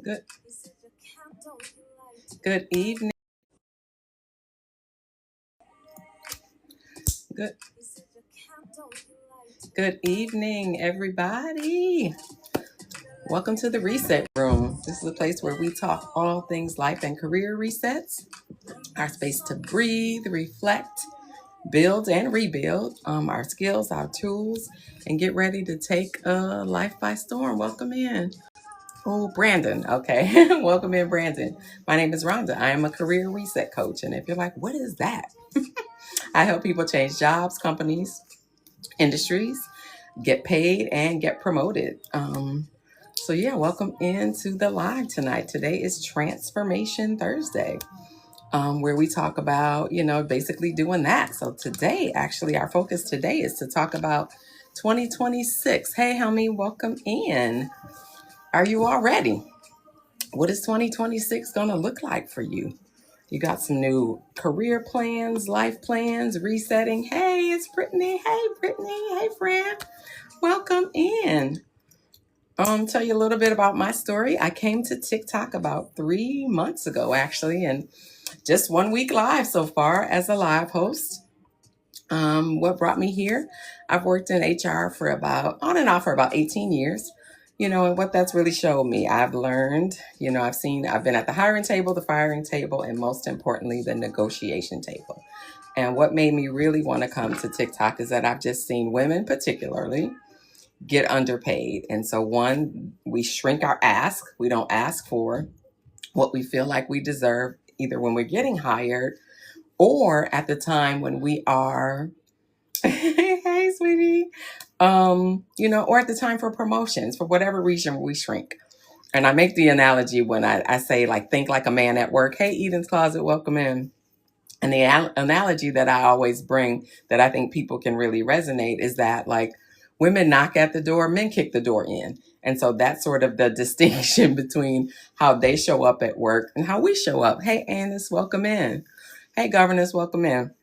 Good good evening. Good good evening, everybody. Welcome to the Reset Room. This is a place where we talk all things life and career resets. Our space to breathe, reflect, build, and rebuild our skills, our tools, and get ready to take life by storm. Welcome in. Oh, Brandon. Okay. Welcome in, Brandon. My name is Rhonda. I am a career reset coach. And if you're like, what is that? I help people change jobs, companies, industries, get paid, and get promoted. So yeah, welcome into the live tonight. Today is Transformation Thursday, where we talk about, basically doing that. So today, actually, our focus today is to talk about 2026. Hey, homie, welcome in. Are you all ready? What is 2026 going to look like for you? You got some new career plans, life plans, resetting. Hey, it's Brittany. Hey, Brittany. Hey, friend. Welcome in. Tell you a little bit about my story. I came to TikTok about 3 months ago, actually, and just 1 week live so far as a live host. What brought me here? I've worked in HR for on and off for about 18 years. And what that's really showed me, I've learned, I've been at the hiring table, the firing table, and most importantly, the negotiation table. And what made me really want to come to TikTok is that I've just seen women particularly get underpaid. And so one, we shrink our ask. We don't ask for what we feel like we deserve, either when we're getting hired or at the time when we are, hey, sweetie, or at the time for promotions, for whatever reason we shrink. And I make the analogy when I say, like, think like a man at work. Hey, Eden's Closet, welcome in. And the analogy that I always bring that I think people can really resonate is that, like, women knock at the door, men kick the door in. And so that's sort of the distinction between how they show up at work and how we show up. Hey, Annis, welcome in. Hey, Governess, welcome in.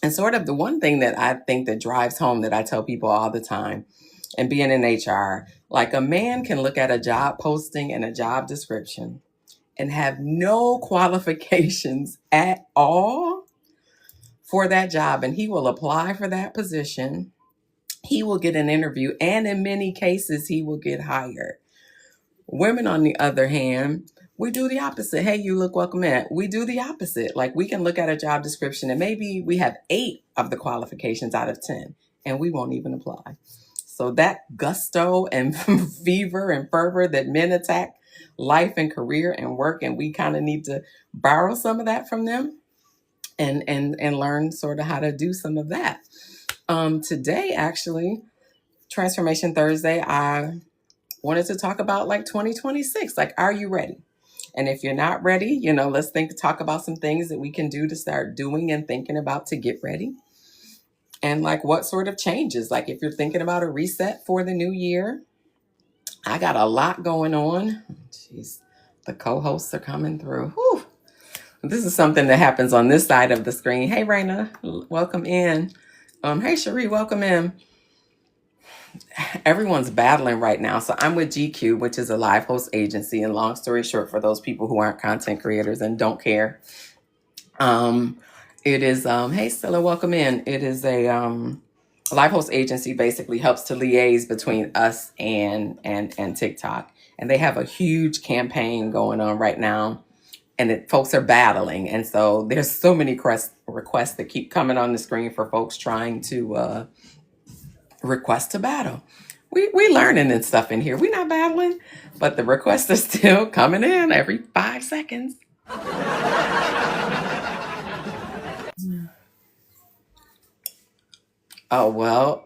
And sort of the one thing that I think that drives home that I tell people all the time, and being in HR, like, a man can look at a job posting and a job description and have no qualifications at all for that job, and he will apply for that position. He will get an interview, and in many cases, he will get hired. Women, on the other hand, we do the opposite. Hey, you look welcome in. We do the opposite. Like, we can look at a job description and maybe we have 8 of the qualifications out of 10, and we won't even apply. So that gusto and fever and fervor that men attack life and career and work, and we kind of need to borrow some of that from them and learn sort of how to do some of that. Today, actually, Transformation Thursday, I wanted to talk about, like, 2026. Like, are you ready? And if you're not ready, let's talk about some things that we can do to start doing and thinking about to get ready. And, like, what sort of changes, like, if you're thinking about a reset for the new year. I got a lot going on. Jeez, the co-hosts are coming through. Whew. This is something that happens on this side of the screen. Hey, Raina, welcome in. Hey, Cherie, welcome in. Everyone's battling right now. So I'm with GQ, which is a live host agency. And long story short, for those people who aren't content creators and don't care, it is, hey, Stella, welcome in. It is a live host agency, basically helps to liaise between us and TikTok. And they have a huge campaign going on right now. And folks are battling. And so there's so many requests that keep coming on the screen for folks trying to request to battle. We learning and stuff in here. We're not battling, but the requests are still coming in every 5 seconds. Oh, well,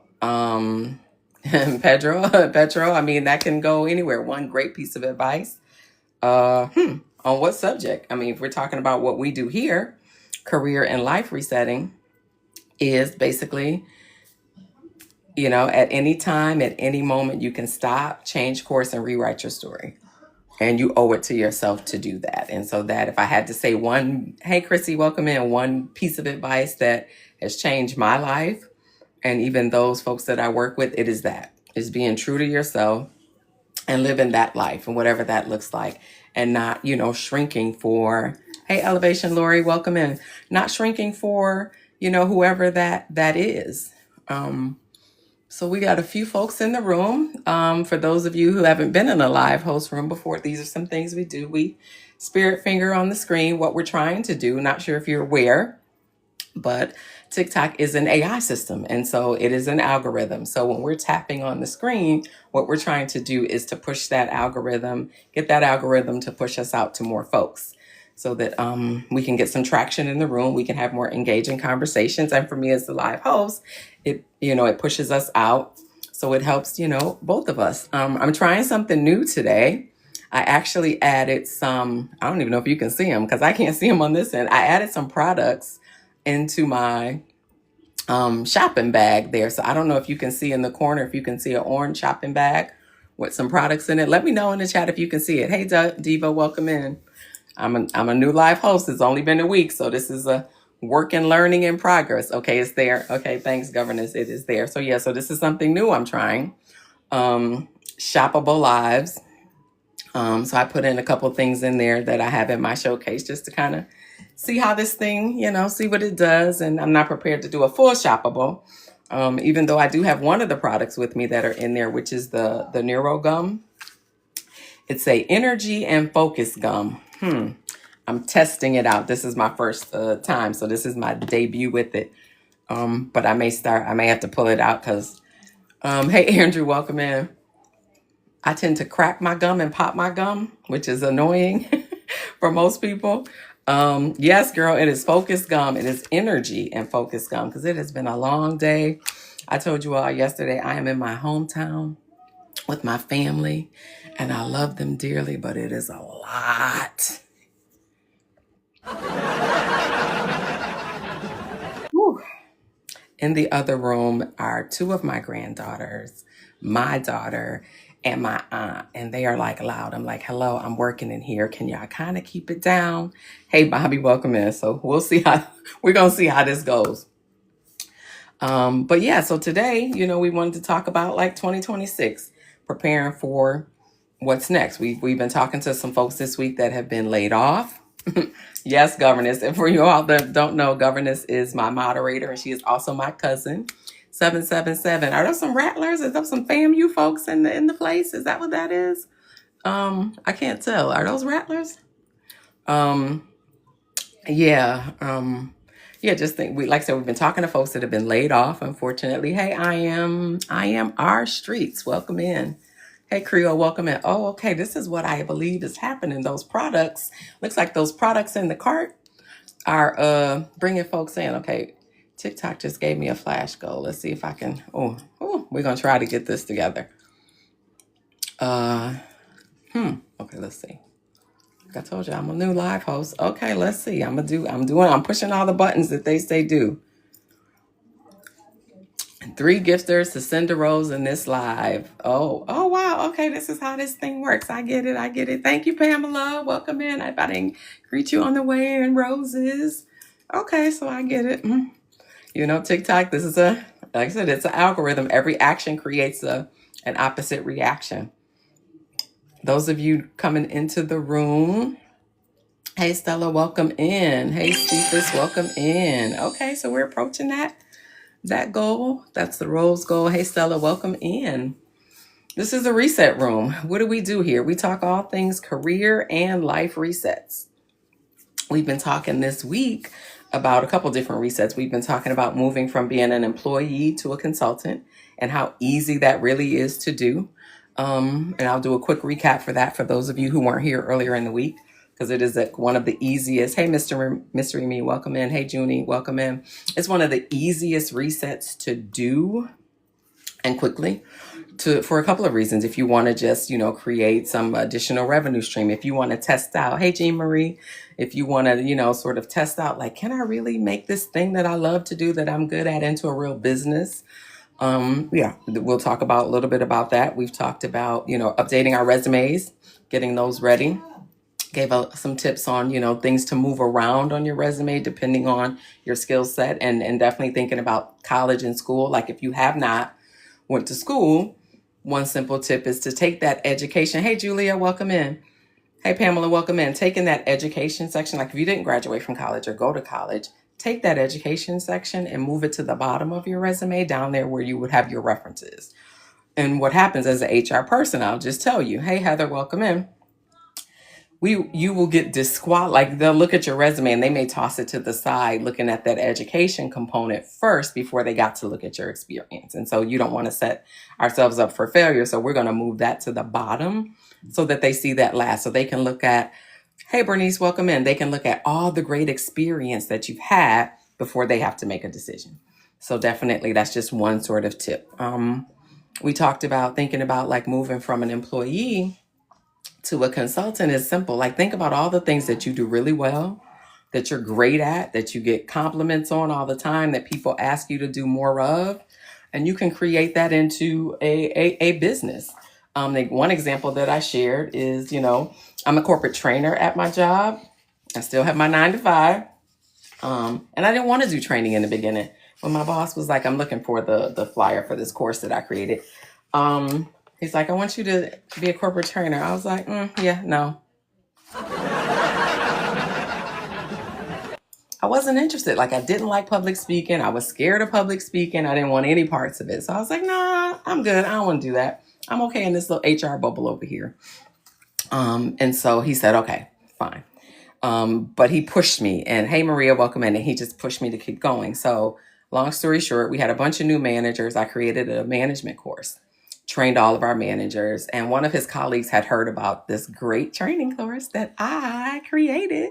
Pedro, I mean, that can go anywhere. One great piece of advice. On what subject? I mean, if we're talking about what we do here, career and life resetting is basically, at any time, at any moment, you can stop, change course, and rewrite your story. And you owe it to yourself to do that. And so that if I had to say one, hey, Chrissy, welcome in, one piece of advice that has changed my life and even those folks that I work with, it is being true to yourself and living that life and whatever that looks like, and not, shrinking for, hey, Elevation Lori, welcome in, not shrinking for, whoever that is. So we got a few folks in the room. For those of you who haven't been in a live host room before, these are some things we do. We spirit finger on the screen what we're trying to do. Not sure if you're aware, but TikTok is an AI system. And so it is an algorithm. So when we're tapping on the screen, what we're trying to do is to push that algorithm, get that algorithm to push us out to more folks so that we can get some traction in the room. We can have more engaging conversations. And for me as the live host, it pushes us out. So it helps, both of us. I'm trying something new today. I actually added some, I don't even know if you can see them because I can't see them on this end. I added some products into my shopping bag there. So I don't know if you can see in the corner, if you can see an orange shopping bag with some products in it. Let me know in the chat if you can see it. Hey, Diva, welcome in. I'm a new live host. It's only been a week, so this is a work and learning in progress. Okay, it's there. Okay, thanks, governance. It is there. So so this is something new I'm trying. Shoppable lives. So I put in a couple things in there that I have in my showcase just to kind of see how this thing, see what it does. And I'm not prepared to do a full shoppable, even though I do have one of the products with me that are in there, which is the Neuro Gum. It's a energy and focus gum. I'm testing it out. This is my first time, so this is my debut with it. But I may have to pull it out because, hey, Andrew, welcome in. I tend to crack my gum and pop my gum, which is annoying for most people. Yes, girl, it is focus gum. It is energy and focus gum because it has been a long day. I told you all yesterday, I am in my hometown with my family and I love them dearly, but it is a lot. Whew. In the other room are two of my granddaughters, my daughter, and my aunt, and they are like loud. I'm like, hello, I'm working in here. Can y'all kind of keep it down? Hey, Bobby, welcome in. So we're going to see how this goes. But yeah, so today, we wanted to talk about like 2026, preparing for what's next. We've been talking to some folks this week that have been laid off. Yes, Governess. And for you all that don't know, Governess is my moderator and she is also my cousin. 777. Are those some rattlers? Is those some FAMU folks in the place? Is that what that is? I can't tell. Are those rattlers? Yeah. Just think like I said, we've been talking to folks that have been laid off, unfortunately. Hey, I am our streets. Welcome in. Hey, Creole, welcome in. Oh, okay. This is what I believe is happening. Those products, looks like those products in the cart are bringing folks in. Okay. TikTok just gave me a flash goal. Let's see if I can. We're going to try to get this together. Okay, let's see. Like I told you, I'm a new live host. Okay, let's see. I'm pushing all the buttons that they say do. 3 gifters to send a rose in this live. Oh, wow. Okay, this is how this thing works. I get it. Thank you, Pamela. Welcome in. I didn't greet you on the way in roses. Okay, so I get it. TikTok, this is like I said, it's an algorithm. Every action creates an opposite reaction. Those of you coming into the room, hey, Stella, welcome in. Hey, Cephas, welcome in. Okay, so we're approaching that goal. That's the Rose goal. Hey, Stella, welcome in. This is a reset room. What do we do here? We talk all things career and life resets. We've been talking this week about a couple different resets. We've been talking about moving from being an employee to a consultant and how easy that really is to do. And I'll do a quick recap for that for those of you who weren't here earlier in the week, because it is one of the easiest. Hey, Mystery Me, welcome in. Hey, Junie, welcome in. It's one of the easiest resets to do and quickly for a couple of reasons. If you want to just, create some additional revenue stream, if you want to test out, hey, Jean Marie, if you want to, sort of test out, like, can I really make this thing that I love to do, that I'm good at, into a real business? We'll talk about a little bit about that. We've talked about, updating our resumes, getting those ready. Gave some tips on, things to move around on your resume depending on your skill set, and definitely thinking about college and school. Like if you have not went to school, one simple tip is to take that education. Hey, Julia, welcome in. Hey, Pamela, welcome in. Taking that education section, like if you didn't graduate from college or go to college, take that education section and move it to the bottom of your resume, down there where you would have your references. And what happens as an HR person, I'll just tell you, hey, Heather, welcome in. You will get disqualified. Like they'll look at your resume and they may toss it to the side, looking at that education component first before they got to look at your experience. And so you don't want to set ourselves up for failure. So we're going to move that to the bottom so that they see that last. So they can look at, hey, Bernice, welcome in. They can look at all the great experience that you've had before they have to make a decision. So definitely that's just one sort of tip. We talked about thinking about like moving from an employee to a consultant is simple. Like think about all the things that you do really well, that you're great at, that you get compliments on all the time, that people ask you to do more of, and you can create that into a business. Like one example that I shared is, I'm a corporate trainer at my job. I still have my 9 to 5. And I didn't want to do training in the beginning. When my boss was like, I'm looking for the flyer for this course that I created. He's like, I want you to be a corporate trainer. I was like, yeah, no. I wasn't interested. Like I didn't like public speaking. I was scared of public speaking. I didn't want any parts of it. So I was like, nah, I'm good. I don't want to do that. I'm okay in this little HR bubble over here. And so he said, okay, fine. But he pushed me and hey, Maria, welcome in. And he just pushed me to keep going. So long story short, we had a bunch of new managers. I created a management course, trained all of our managers. And one of his colleagues had heard about this great training course that I created.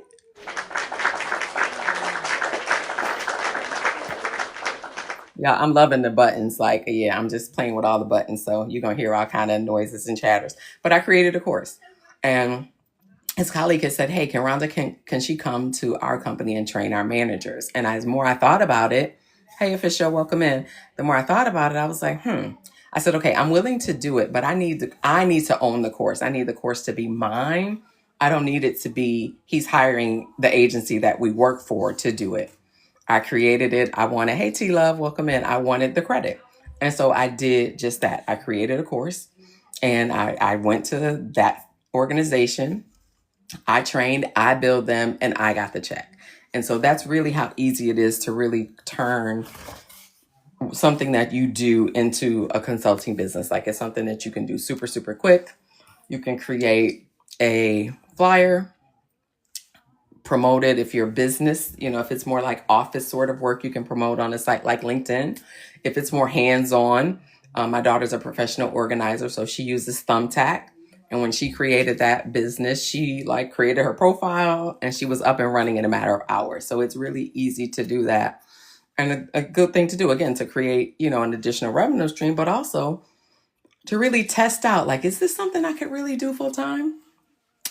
Yeah, I'm loving the buttons. Like, yeah, I'm just playing with all the buttons. So you're going to hear all kind of noises and chatters. But I created a course. And his colleague had said, hey, can Rhonda, can she come to our company and train our managers? And as more I thought about it, hey, official, welcome in. The more I thought about it, I was like, I said, okay, I'm willing to do it, but I need to own the course. I need the course to be mine. I don't need it to be, he's hiring the agency that we work for to do it. I created it. I wanted, hey, T-Love, welcome in. I wanted the credit. And so I did just that. I created a course and I went to that organization. I trained, I billed them, and I got the check. And so that's really how easy it is to really turn something that you do into a consulting business. Like it's something that you can do super, super quick. You can create a flyer, promote it if you're a business, if it's more like office sort of work, you can promote on a site like LinkedIn. If it's more hands-on, my daughter's a professional organizer, so she uses Thumbtack. And when she created that business, she created her profile and she was up and running in a matter of hours. So it's really easy to do that. And a good thing to do, again, to create, an additional revenue stream, but also to really test out, is this something I could really do full time?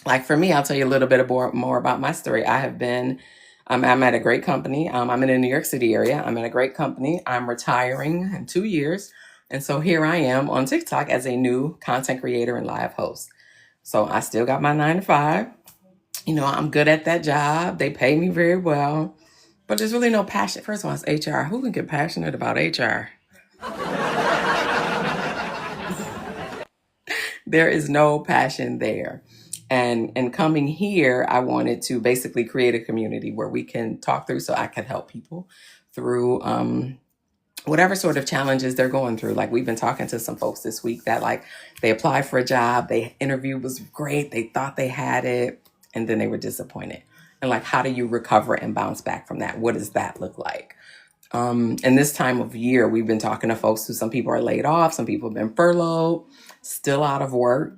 Like for me, I'll tell you a little bit more about my story. I'm at a great company. I'm in the New York City area. I'm in a great company. I'm retiring in 2 years. And so here I am on TikTok as a new content creator and live host. So I still got my 9 to 5. I'm good at that job. They pay me very well, but there's really no passion. First of all, it's HR. Who can get passionate about HR? There is no passion there. And coming here, I wanted to basically create a community where we can talk through so I can help people through whatever sort of challenges they're going through. Like we've been talking to some folks this week that they applied for a job, they interview was great, they thought they had it, and then they were disappointed. And how do you recover and bounce back from that? What does that look like? In this time of year, we've been talking to folks who some people are laid off, some people have been furloughed, still out of work.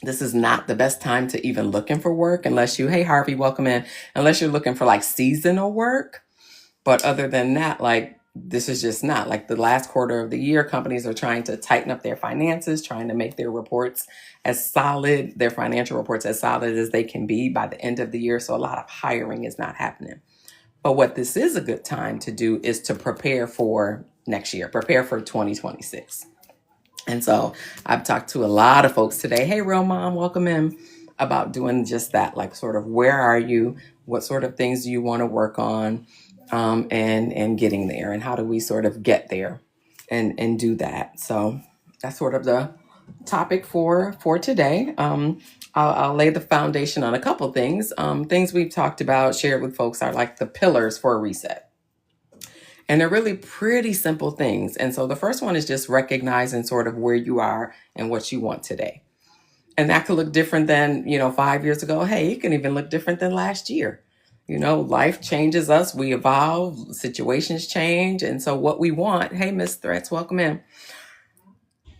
This is not the best time to even looking for work hey, Harvey, welcome in, unless you're looking for seasonal work. But other than that, this is just not the last quarter of the year. Companies are trying to tighten up their finances, trying to make their reports their financial reports as solid as they can be by the end of the year. So a lot of hiring is not happening. But what this is a good time to do is to prepare for next year, prepare for 2026. And so I've talked to a lot of folks today. Hey, Real Mom, welcome in, about doing just that. Sort of where are you? What sort of things do you want to work on? And getting there, and how do we sort of get there and do that? So that's sort of the topic for today. I'll lay the foundation on a couple things. Things we've talked about, shared with folks, are like the pillars for a reset. And they're really pretty simple things. And so the first one is just recognizing sort of where you are and what you want today. And that could look different than, 5 years ago. Hey, it can even look different than last year. Life changes us, we evolve, situations change. And so what we want, hey, Miss Threats, welcome in.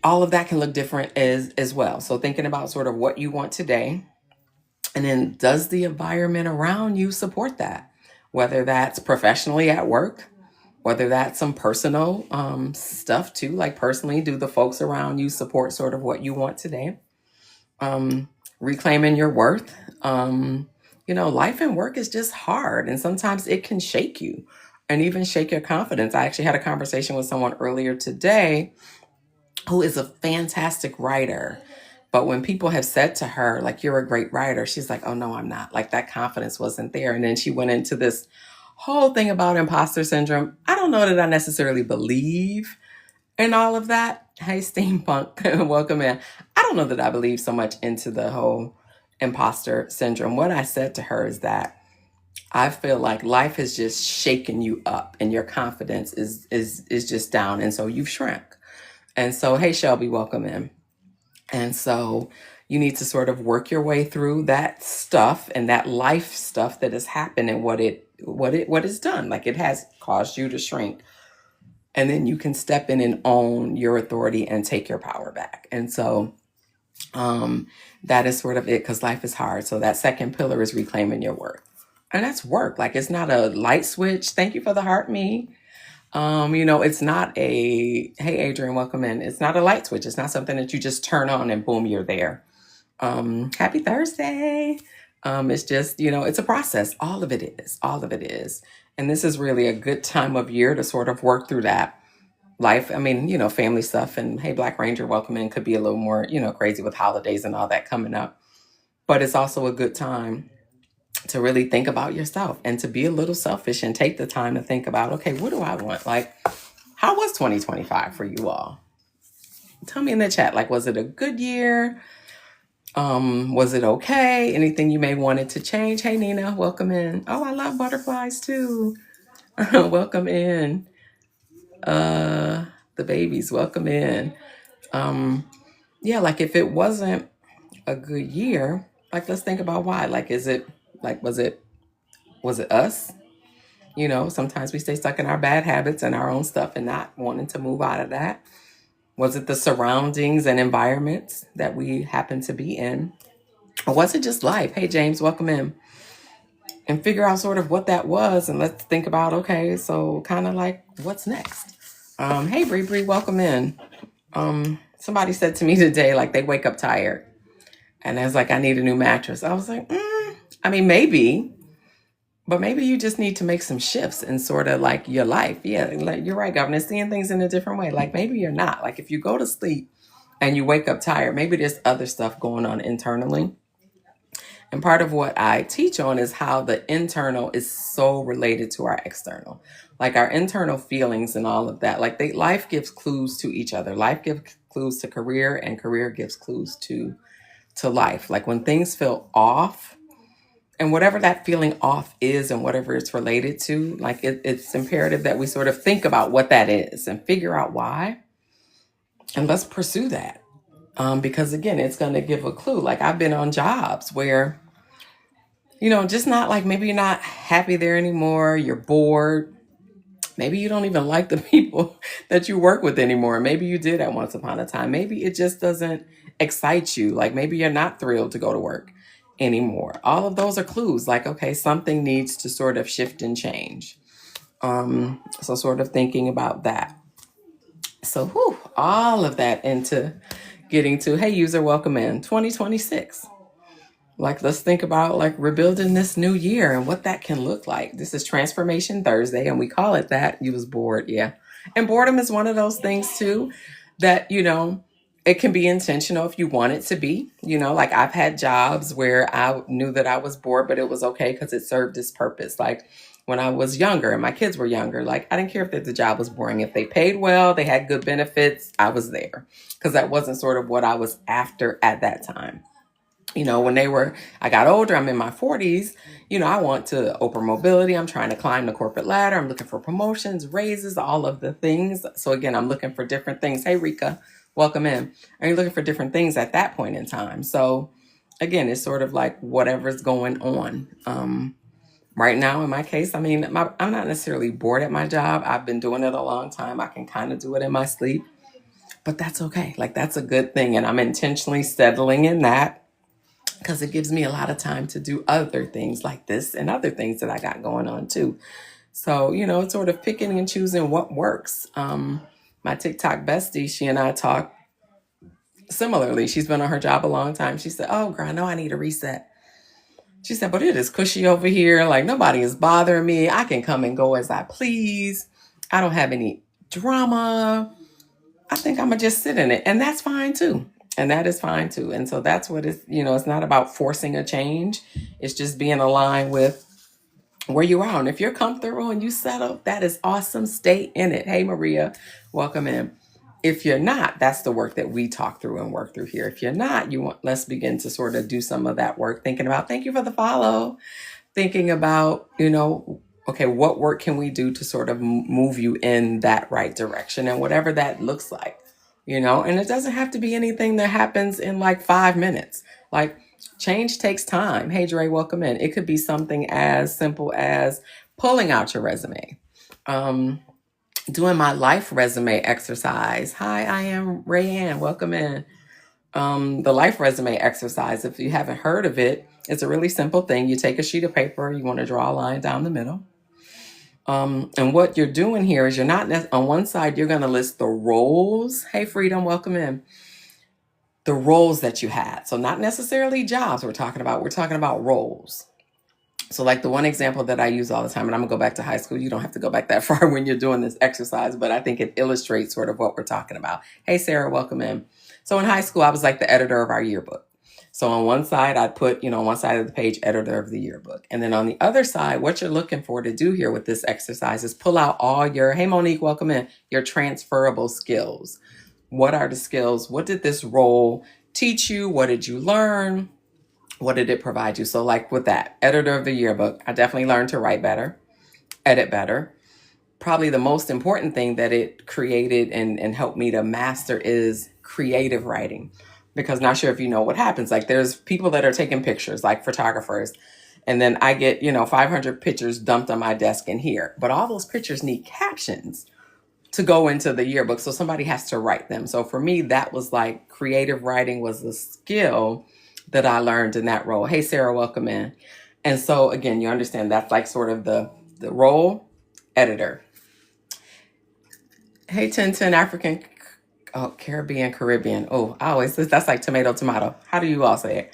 All of that can look different as well. So thinking about sort of what you want today, and then does the environment around you support that? Whether that's professionally at work, whether that's some personal stuff too, like personally, do the folks around you support sort of what you want today? Reclaiming your worth. Life and work is just hard, and sometimes it can shake you and even shake your confidence. I actually had a conversation with someone earlier today who is a fantastic writer. But when people have said to her, like, you're a great writer, she's like, oh, no, I'm not. Like, that confidence wasn't there. And then she went into this whole thing about imposter syndrome. I don't know that I necessarily believe in all of that. Hey, Steampunk, welcome in. I don't know that I believe so much into the whole imposter syndrome. What I said to her is that I feel like life has just shaken you up and your confidence is just down. And so you've shrunk. And so, hey, Shelby, welcome in. And so you need to sort of work your way through that stuff and that life stuff that has happened and what it's done. Like, it has caused you to shrink. And then you can step in and own your authority and take your power back. And so that is sort of it, because life is hard. So that second pillar is reclaiming your worth. And that's work. Like, it's not a light switch. Thank you for the heart, me. It's not hey, Adrian, welcome in. It's not a light switch. It's not something that you just turn on and boom, you're there. Happy Thursday. It's just, it's a process. All of it is. And this is really a good time of year to sort of work through that life. I mean, family stuff, and hey, Black Ranger, welcome in, could be a little more, crazy with holidays and all that coming up. But it's also a good time to really think about yourself and to be a little selfish and take the time to think about, okay, what do I want? Like, how was 2025 for you all? Tell me in the chat, like, was it a good year? Was it okay? Anything you may wanted to change? Hey, Nina, welcome in. Oh, I love butterflies too. Welcome in. The babies, welcome in. Like, if it wasn't a good year, like, let's think about why. Like, was it us? Sometimes we stay stuck in our bad habits and our own stuff and not wanting to move out of that. Was it the surroundings and environments that we happen to be in? Or was it just life? Hey, James, welcome in. And figure out sort of what that was. And let's think about, okay, so kind of like, what's next? Hey, Bree, welcome in. Somebody said to me today, like, they wake up tired. And I was like, I need a new mattress. I was like, maybe. But maybe you just need to make some shifts in sort of like your life. Yeah, like, you're right, Governor, seeing things in a different way. Like, maybe you're not. Like, if you go to sleep and you wake up tired, maybe there's other stuff going on internally. And part of what I teach on is how the internal is so related to our external. Like, our internal feelings and all of that. Like, life gives clues to each other. Life gives clues to career, and career gives clues to life. Like, when things feel off, and whatever that feeling off is and whatever it's related to, like, it's imperative that we sort of think about what that is and figure out why. And let's pursue that. Because again, it's going to give a clue. Like, I've been on jobs where, just not like, maybe you're not happy there anymore. You're bored. Maybe you don't even like the people that you work with anymore. Maybe you did at once upon a time. Maybe it just doesn't excite you. Like, maybe you're not thrilled to go to work anymore. All of those are clues. Like, okay, something needs to sort of shift and change. So sort of thinking about that. So all of that into getting to, hey, user, welcome in 2026. Like, let's think about like rebuilding this new year and what that can look like. This is Transformation Thursday, and we call it that. You was bored. Yeah. And boredom is one of those things too that, it can be intentional if you want it to be. Like, I've had jobs where I knew that I was bored, but it was okay because it served its purpose. Like, when I was younger and my kids were younger. Like, I didn't care if the job was boring. If they paid well, they had good benefits, I was there, because that wasn't sort of what I was after at that time. When I got older, I'm in my 40s, I want to open mobility. I'm trying to climb the corporate ladder. I'm looking for promotions, raises, all of the things. So again, I'm looking for different things. Hey, Rika, welcome in. Are you looking for different things at that point in time? So again, it's sort of like whatever's going on. Right now, in my case, I'm not necessarily bored at my job. I've been doing it a long time. I can kind of do it in my sleep, but that's okay. Like, that's a good thing. And I'm intentionally settling in that, because it gives me a lot of time to do other things like this and other things that I got going on too. So, it's sort of picking and choosing what works. My TikTok bestie, she and I talk similarly. She's been on her job a long time. She said, oh, girl, I know I need a reset. She said, but it is cushy over here. Like, nobody is bothering me. I can come and go as I please. I don't have any drama. I think I'm going to just sit in it. And that's fine too. And that is fine too. And so that's what it's not about forcing a change. It's just being aligned with where you are. And if you're comfortable and you settle, that is awesome. Stay in it. Hey, Maria, welcome in. If you're not, that's the work that we talk through and work through here. If you're not, let's begin to sort of do some of that work, thinking about, thank you for the follow, thinking about, okay, what work can we do to sort of move you in that right direction, and whatever that looks like, and it doesn't have to be anything that happens in like 5 minutes. Like, change takes time. Hey, Dre, welcome in. It could be something as simple as pulling out your resume, doing my life resume exercise. Hi, I am Rayanne. Welcome in. The life resume exercise, if you haven't heard of it, it's a really simple thing. You take a sheet of paper, you want to draw a line down the middle. And what you're doing here is, you're not on one side, you're going to list the roles. Hey, Freedom, welcome in. The roles that you had. So not necessarily jobs we're talking about roles. So like the one example that I use all the time, and I'm gonna go back to high school. You don't have to go back that far when you're doing this exercise, but I think it illustrates sort of what we're talking about. Hey, Sarah, welcome in. So in high school, I was like the editor of our yearbook. So on one side, I'd put, on one side of the page, editor of the yearbook. And then on the other side, what you're looking for to do here with this exercise is pull out all your, hey, Monique, welcome in, your transferable skills. What are the skills? What did this role teach you? What did you learn? What did it provide you? So like with that, editor of the yearbook, I definitely learned to write better, edit better. Probably the most important thing that it created and helped me to master is creative writing. Because not sure if you know what happens. Like, there's people that are taking pictures, like photographers. And then I get, 500 pictures dumped on my desk in here. But all those pictures need captions to go into the yearbook. So somebody has to write them. So for me, that was like, creative writing was the skill that I learned in that role. Hey, Sarah, welcome in. And so again, you understand that's like sort of the role, editor. Hey, Tintin, African, Caribbean. Oh, that's like tomato. How do you all say it?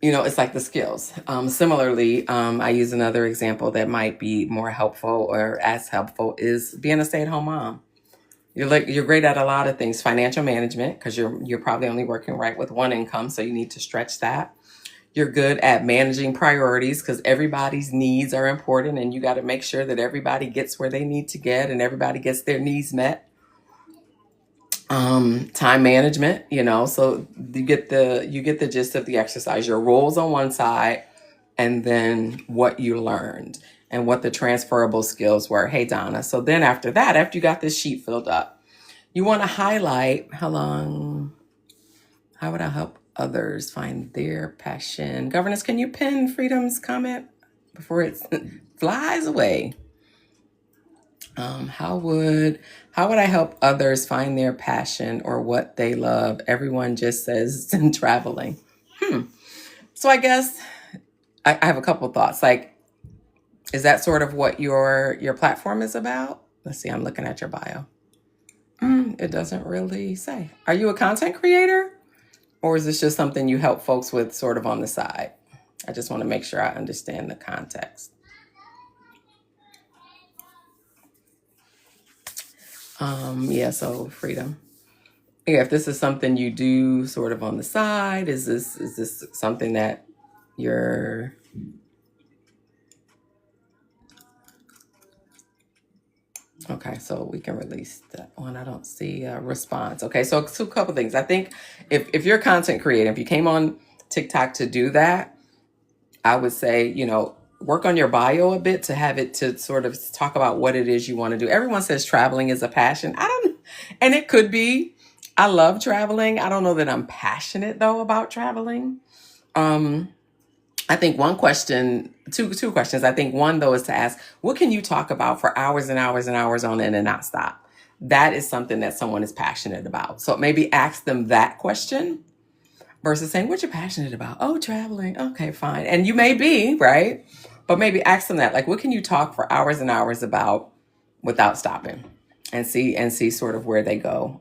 It's like the skills. Similarly, I use another example that might be more helpful or as helpful is being a stay-at-home mom. You're great at a lot of things. Financial management, because you're probably only working right with one income, so you need to stretch that. You're good at managing priorities, because everybody's needs are important, and you got to make sure that everybody gets where they need to get and everybody gets their needs met. Time management, so you get the gist of the exercise. Your roles on one side, and then what you learned and what the transferable skills were. Hey, Donna. So then after that, after you got this sheet filled up, you want to highlight how would I help others find their passion? Governance, can you pin Freedom's comment before it flies away? How would I help others find their passion or what they love? Everyone just says traveling. So I guess I have a couple thoughts. Like, is that sort of what your platform is about? Let's see, I'm looking at your bio. It doesn't really say. Are you a content creator? Or is this just something you help folks with sort of on the side? I just want to make sure I understand the context. So Freedom. Yeah, if this is something you do sort of on the side, is this something that you're Okay, so we can release that one. I don't see a response. Okay, so a couple things. I think if you're a content creator, if you came on TikTok to do that, I would say, work on your bio a bit to have it to sort of talk about what it is you want to do. Everyone says traveling is a passion. And it could be. I love traveling. I don't know that I'm passionate though about traveling. I think one question, two questions. I think one though is to ask, what can you talk about for hours and hours and hours on end and not stop? That is something that someone is passionate about. So maybe ask them that question versus saying, what you're passionate about? Oh, traveling. Okay, fine. And you may be, right? But maybe ask them that, like, what can you talk for hours and hours about without stopping? And see sort of where they go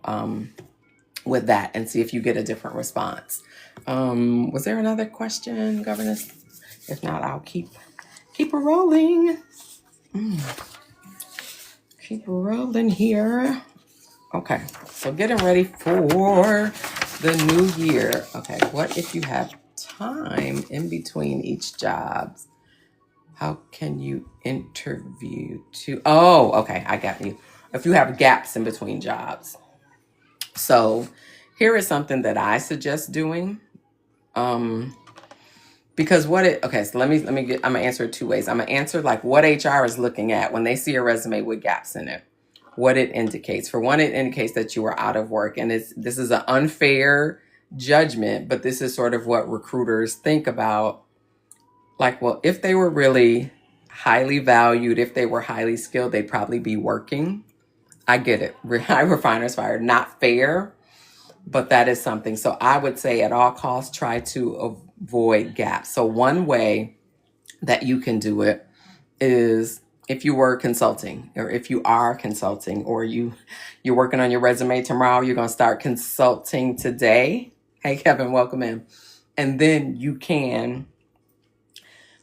with that, and see if you get a different response. Was there another question, Governess? If not, I'll keep it rolling. Keep rolling here. Okay, so getting ready for the new year. Okay, what if you have time in between each job? How can you interview to? Oh, okay, I got you. If you have gaps in between jobs. So here is something that I suggest doing. Because so let me I'm gonna answer it two ways. I'm gonna answer like what HR is looking at when they see a resume with gaps in it, what it indicates. For one, it indicates that you are out of work, and this is an unfair judgment, but this is sort of what recruiters think about. Like, well, if they were really highly valued, if they were highly skilled, they'd probably be working. I get it. High refiners fired, not fair, but that is something. So I would say at all costs, try to avoid gaps. So one way that you can do it is if you were consulting, or if you are consulting, or you're working on your resume tomorrow, you're going to start consulting today. Hey, Kevin, welcome in. And then you can,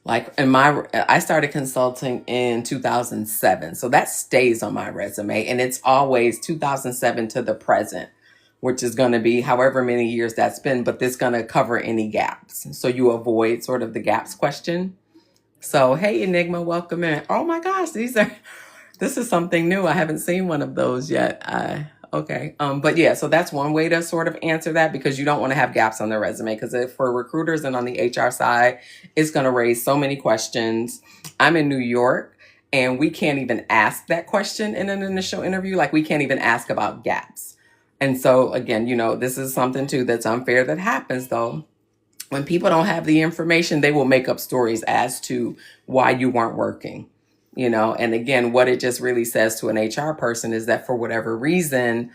like I started consulting in 2007. So that stays on my resume, and it's always 2007 to the present, which is going to be however many years that's been, but this is going to cover any gaps. So you avoid sort of the gaps question. So, hey, Enigma, welcome in. Oh my gosh, this is something new. I haven't seen one of those yet. Okay. But yeah, so that's one way to sort of answer that, because you don't want to have gaps on the resume, because for recruiters and on the HR side, it's going to raise so many questions. I'm in New York, and we can't even ask that question in an initial interview. Like, we can't even ask about gaps. And so again, this is something too that's unfair that happens though. When people don't have the information, they will make up stories as to why you weren't working, and again, what it just really says to an HR person is that for whatever reason,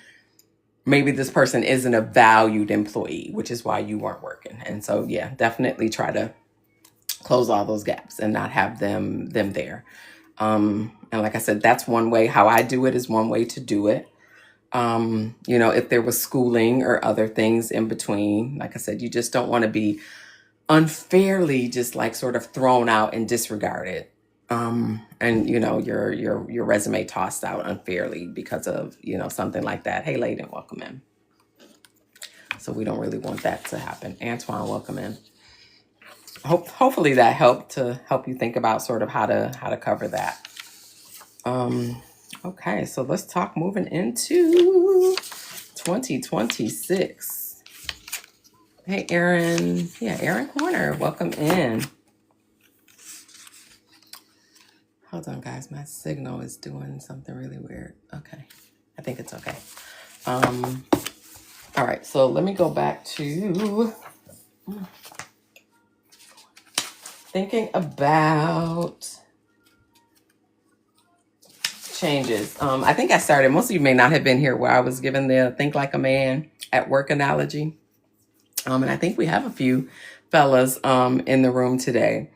maybe this person isn't a valued employee, which is why you weren't working. And so, yeah, definitely try to close all those gaps and not have them there. And like I said, that's one way. How I do it is one way to do it. If there was schooling or other things in between, like I said, you just don't want to be unfairly just like sort of thrown out and disregarded. And your resume tossed out unfairly because of, something like that. Hey, Layden, welcome in. So we don't really want that to happen. Antoine, welcome in. Hopefully that helped to help you think about sort of how to cover that. Okay, so let's talk moving into 2026. Hey, Aaron. Yeah, Aaron Horner, welcome in. Hold on, guys. My signal is doing something really weird. Okay, I think it's okay. All right, so let me go back to thinking about changes. I think I started, most of you may not have been here, where I was given the think like a man at work analogy. And I think we have a few fellas in the room today.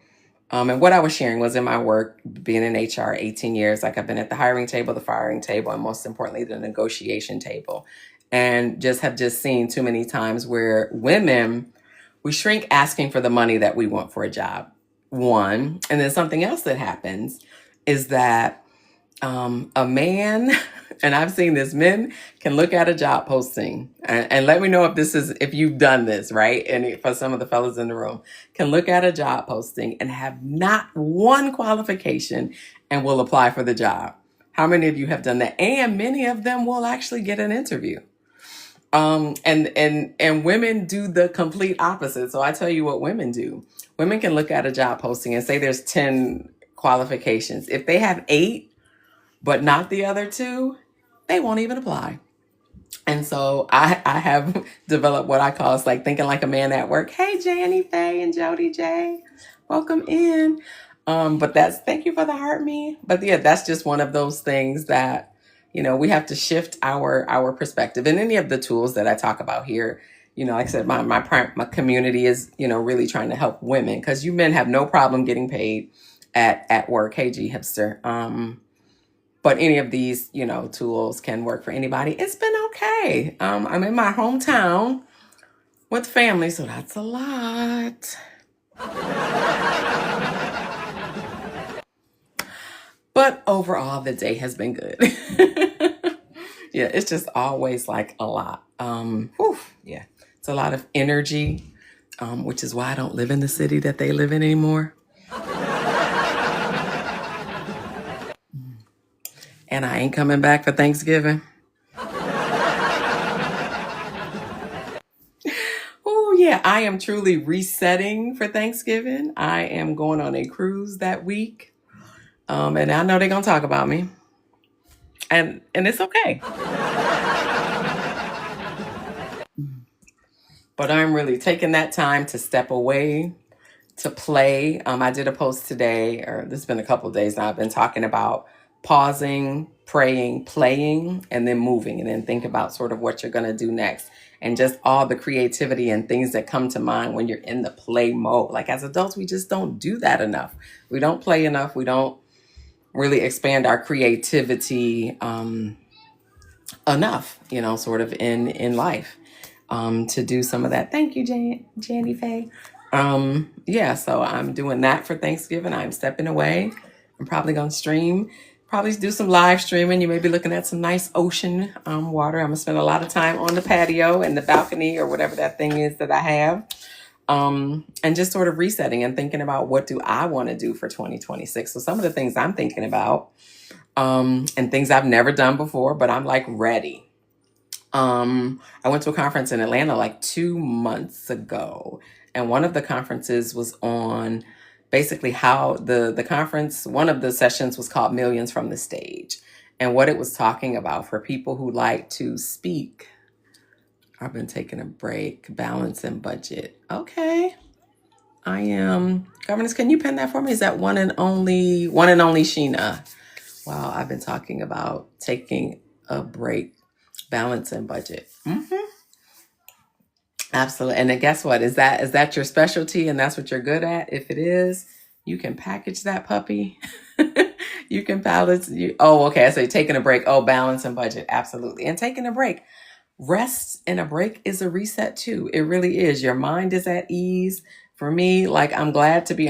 And what I was sharing was in my work, being in HR 18 years, like I've been at the hiring table, the firing table, and most importantly, the negotiation table. And have seen too many times where women, we shrink asking for the money that we want for a job. One. And then something else that happens is that a man, and I've seen this, men can look at a job posting and let me know if you've done this, right? And for some of the fellas in the room, can look at a job posting and have not one qualification and will apply for the job. How many of you have done that? And many of them will actually get an interview. And women do the complete opposite. So I tell you what women do. Women can look at a job posting and say there's 10 qualifications. If they have 8, but not the other 2, they won't even apply. And so I have developed what I call, it's like thinking like a man at work. Hey, Janny Faye and Jody J, welcome in. But thank you for the heart me. But yeah, that's just one of those things that, we have to shift our perspective. And any of the tools that I talk about here, like I said, my community is, really trying to help women, because you men have no problem getting paid at work. Hey, G Hipster. But any of these, tools can work for anybody. It's been okay. I'm in my hometown with family, so that's a lot. But overall, the day has been good. Yeah, it's just always like a lot. Yeah, it's a lot of energy, which is why I don't live in the city that they live in anymore. And I ain't coming back for Thanksgiving. Oh, yeah, I am truly resetting for Thanksgiving. I am going on a cruise that week. And I know they're going to talk about me. And it's okay. But I'm really taking that time to step away, to play. I did a post today, or this has been a couple of days now. I've been talking about pausing, praying, playing, and then moving, and then think about sort of what you're going to do next. And just all the creativity and things that come to mind when you're in the play mode. Like as adults, we just don't do that enough. We don't play enough. We don't really expand our creativity enough, sort of in life to do some of that. Thank you, Janny Faye. Yeah, so I'm doing that for Thanksgiving. I'm stepping away. I'm probably going to stream, probably do some live streaming. You may be looking at some nice ocean water. I'm going to spend a lot of time on the patio and the balcony or whatever that thing is that I have. And just sort of resetting and thinking about what do I want to do for 2026. So some of the things I'm thinking about and things I've never done before, but I'm like ready. I went to a conference in Atlanta like 2 months ago, and one of the conferences was on basically how the conference, one of the sessions was called Millions from the Stage. And what it was talking about for people who like to speak. I've been taking a break, balance and budget. Okay. I am. Governors, can you pen that for me? Is that one and only Sheena? Wow, I've been talking about taking a break, balance and budget. Absolutely. And then guess what? Is that your specialty and that's what you're good at? If it is, you can package that puppy. You can balance. Okay. So taking a break. Oh, balance and budget. Absolutely. And taking a break. Rest and a break is a reset too. It really is. Your mind is at ease. For me, like going to be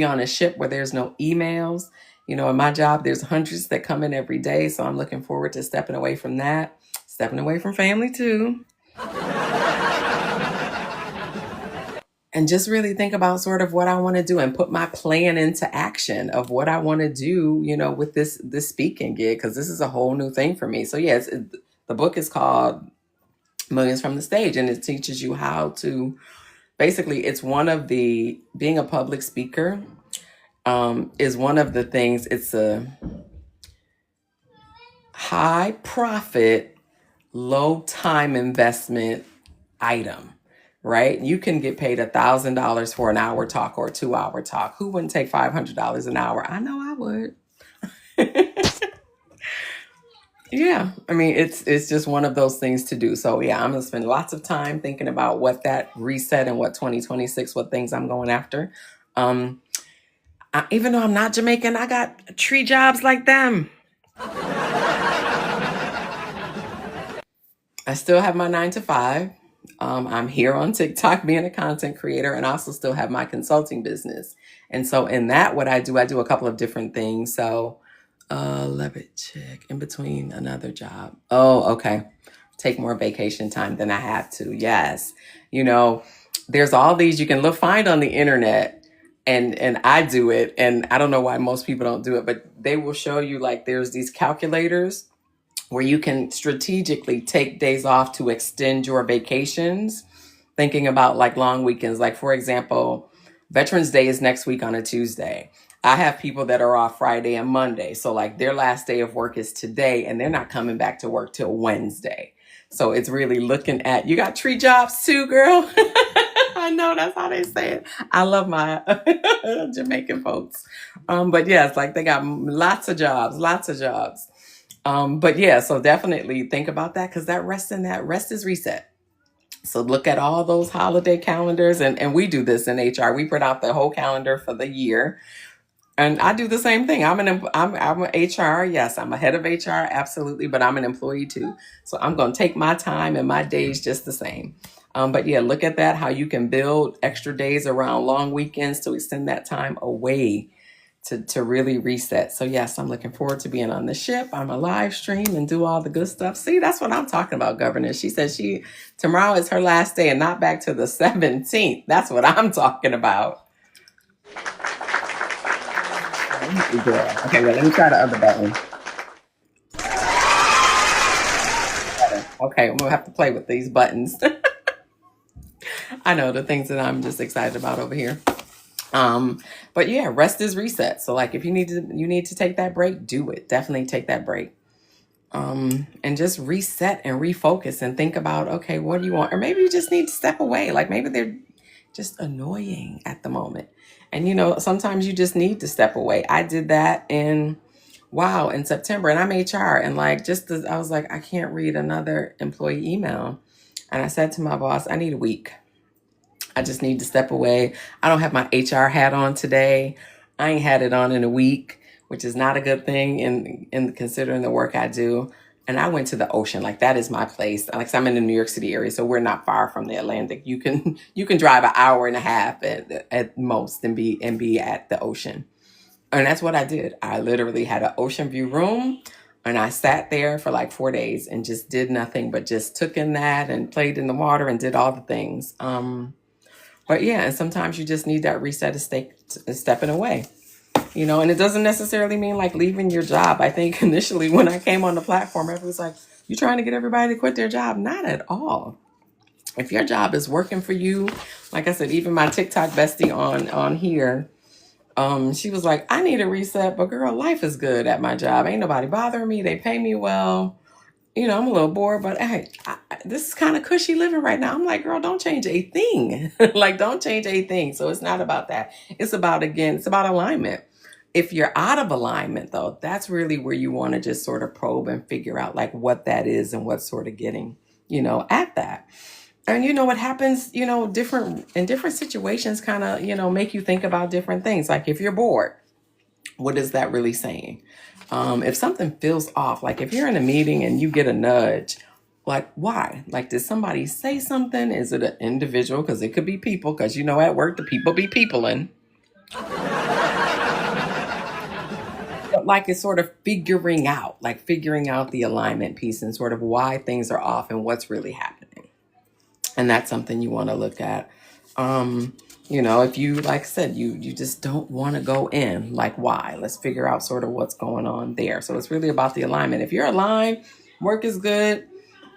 on a ship where there's no emails. In my job, there's hundreds that come in every day. So I'm looking forward to stepping away from that, stepping away from family too. And just really think about sort of what I want to do and put my plan into action of what I want to do, with this speaking gig, because this is a whole new thing for me. So yes, the book is called Millions from the Stage, and it teaches you how to, basically, it's one of the, being a public speaker is one of the things, it's a high profit, low time investment item, right? You can get paid $1,000 for an hour talk or a 2-hour talk. Who wouldn't take $500 an hour? I know I would. Yeah, I mean, it's just one of those things to do. So yeah, I'm gonna spend lots of time thinking about what that reset and what 2026, what things I'm going after. Even though I'm not Jamaican, I got 3 jobs like them. I still have my 9 to 5. I'm here on TikTok being a content creator, and also still have my consulting business. And so in that, what I do a couple of different things. So let it check in between another job. Oh, okay. Take more vacation time than I have to. Yes. There's all these you can find on the internet and I do it, and I don't know why most people don't do it, but they will show you like there's these calculators where you can strategically take days off to extend your vacations, thinking about like long weekends. Like, for example, Veterans Day is next week on a Tuesday. I have people that are off Friday and Monday. So, like, their last day of work is today, and they're not coming back to work till Wednesday. So, it's really looking at, you got 3 jobs too, girl. I know that's how they say it. I love my Jamaican folks. But yeah, it's like they got lots of jobs, lots of jobs. But yeah, so definitely think about that, because that rest is reset. So look at all those holiday calendars, and we do this in HR. We print out the whole calendar for the year, and I do the same thing. I'm an HR. Yes, I'm a head of HR, absolutely, but I'm an employee too. So I'm going to take my time and my days just the same. But yeah, look at that, how you can build extra days around long weekends to extend that time away to really reset. So yes, I'm looking forward to being on the ship. I'm a live stream and do all the good stuff. See, that's what I'm talking about, Governor. She said tomorrow is her last day and not back to the 17th. That's what I'm talking about. Okay, well, let me try the other button. Okay, I'm gonna have to play with these buttons. I know the things that I'm just excited about over here. But yeah, rest is reset. So like if you need to take that break, do it. Definitely take that break. And just reset and refocus and think about, okay, what do you want? Or maybe you just need to step away. Like maybe they're just annoying at the moment. And sometimes you just need to step away. I did that in September, and I'm HR, and I was like, I can't read another employee email. And I said to my boss, I need a week. I just need to step away. I don't have my HR hat on today. I ain't had it on in a week, which is not a good thing in considering the work I do. And I went to the ocean. Like that is my place. Like I'm in the New York City area, so we're not far from the Atlantic. You can drive an hour and a half at most and be at the ocean. And that's what I did. I literally had an ocean view room, and I sat there for like 4 days and just did nothing but just took in that and played in the water and did all the things. But yeah, and sometimes you just need that reset of stepping away, and it doesn't necessarily mean like leaving your job. I think initially when I came on the platform, everyone's like, you trying to get everybody to quit their job? Not at all. If your job is working for you, like I said, even my TikTok bestie on here, she was like, I need a reset, but girl, life is good at my job. Ain't nobody bothering me. They pay me well. I'm a little bored, but hey, this is kind of cushy living right now. I'm like, girl, don't change a thing. Like, don't change a thing. So it's not about that. It's about alignment. If you're out of alignment, though, that's really where you want to just sort of probe and figure out like what that is and what's sort of getting, at that. And what happens, in different situations kind of, make you think about different things. Like if you're bored, what is that really saying? If something feels off, like if you're in a meeting and you get a nudge, like why? Like, did somebody say something? Is it an individual? Because it could be people, because at work, the people be peopling. But like it's sort of figuring out the alignment piece and sort of why things are off and what's really happening. And that's something you want to look at. If you, like I said, you just don't want to go in, like why? Let's figure out sort of what's going on there. So it's really about the alignment. If you're aligned, work is good,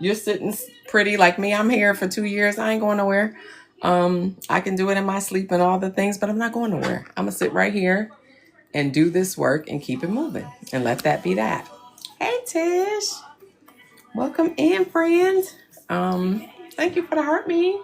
you're sitting pretty like me. I'm here for 2 years. I ain't going nowhere. I can do it in my sleep and all the things, but I'm not going nowhere. I'm going to sit right here and do this work and keep it moving and let that be that. Hey, Tish. Welcome in, friend. Thank you for the heartbeat.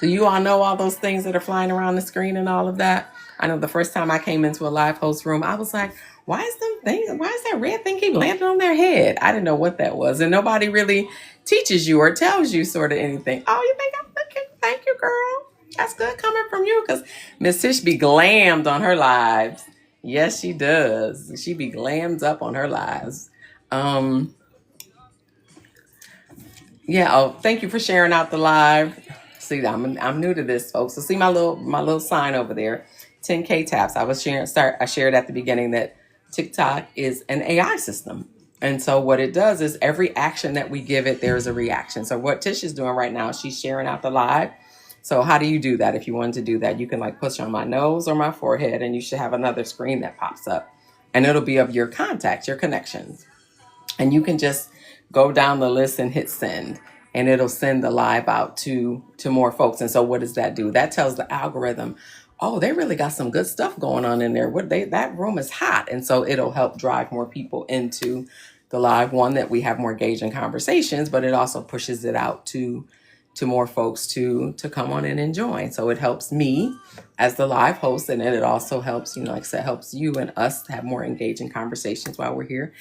Do you all know all those things that are flying around the screen and all of that? I know the first time I came into a live host room, I was like, why is that red thing keep landing on their head? I didn't know what that was. And nobody really teaches you or tells you sort of anything. Oh, you think I'm looking? Thank you, girl. That's good coming from you, because Miss Tish be glammed on her lives. Yes, she does. She be glammed up on her lives. Thank you for sharing out the live. See, I'm new to this, folks. So see my little sign over there, 10K taps. I shared at the beginning that TikTok is an AI system. And so what it does is every action that we give it, there's a reaction. So what Tish is doing right now, she's sharing out the live. So how do you do that? If you wanted to do that, you can like push on my nose or my forehead, and you should have another screen that pops up, and it'll be of your contacts, your connections. And you can just go down the list and hit send, and it'll send the live out to more folks. And so what does that do? That tells the algorithm, oh, they really got some good stuff going on in there. That room is hot. And so it'll help drive more people into the live. One, that we have more engaging conversations, but it also pushes it out to more folks to come on in and join. So it helps me as the live host, and then it also helps, like I said, helps you and us to have more engaging conversations while we're here.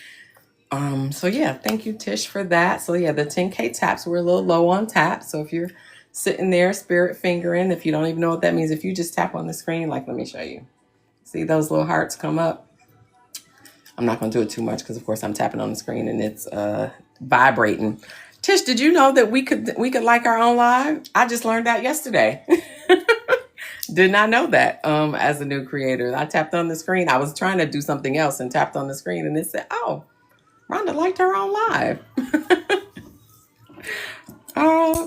So yeah, thank you, Tish, for that. So yeah, the 10K taps, we're a little low on taps. So if you're sitting there spirit fingering, if you don't even know what that means, if you just tap on the screen, like, let me show you. See those little hearts come up? I'm not going to do it too much because of course I'm tapping on the screen and it's vibrating. Tish, did you know that we could like our own live? I just learned that yesterday. Did not know that as a new creator. I tapped on the screen. I was trying to do something else and tapped on the screen and it said, oh, Rhonda liked her own live.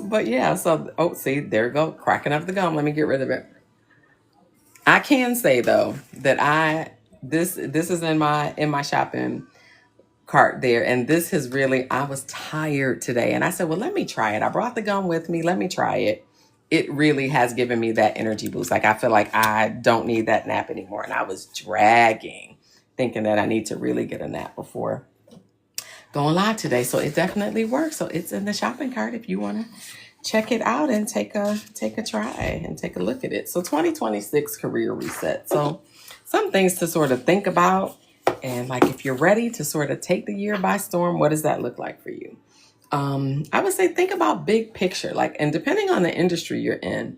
But yeah, so, see, there we go, cracking up the gum. Let me get rid of it. I can say though that this is in my shopping cart there, and this has really, I was tired today and I said, well, let me try it. I brought the gum with me, let me try it. It really has given me that energy boost. Like I feel like I don't need that nap anymore, and I was dragging thinking that I need to really get a nap before going live today. So it definitely works. So it's in the shopping cart if you want to check it out and take a try and take a look at it. So 2026 career reset. So some things to sort of think about. And like, if you're ready to sort of take the year by storm, what does that look like for you? I would say think about big picture, like, and depending on the industry you're in.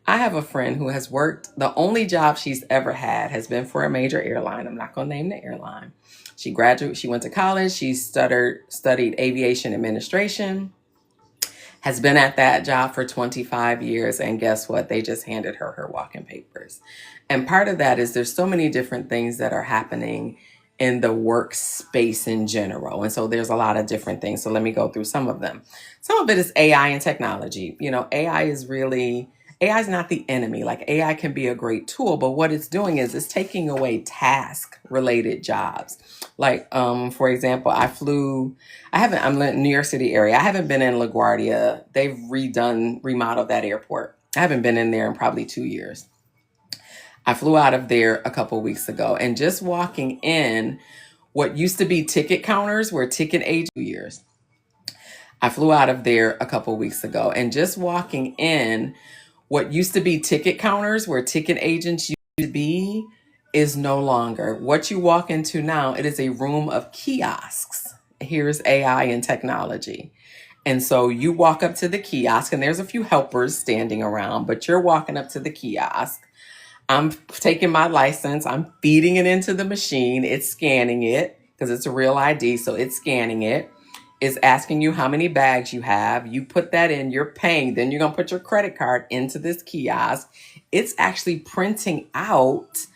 I have a friend who has worked, the only job she's ever had has been for a major airline. I'm not going to name the airline. She went to college. She studied aviation administration, has been at that job for 25 years. And guess what? They just handed her walking papers. And part of that is there's so many different things that are happening in the workspace in general. And so there's a lot of different things. So let me go through some of them. Some of it is AI and technology. AI is not the enemy. Like, AI can be a great tool, but what it's doing is it's taking away task related jobs. Like, for example, I'm in the New York City area. I haven't been in LaGuardia. They've remodeled that airport. I haven't been in there in probably 2 years. I flew out of there a couple weeks ago, and just walking in what used to be ticket counters where ticket agents 2 years. I flew out of there a couple weeks ago, and just walking in what used to be ticket counters where ticket agents used to be is no longer. What you walk into now, it is a room of kiosks. Here's AI and technology. And so you walk up to the kiosk, and there's a few helpers standing around, but you're walking up to the kiosk. I'm taking my license, I'm feeding it into the machine, it's scanning it because it's a real ID, so it's scanning it. It's asking you how many bags you have. You put that in, you're paying. Then you're going to put your credit card into this kiosk. It's actually printing out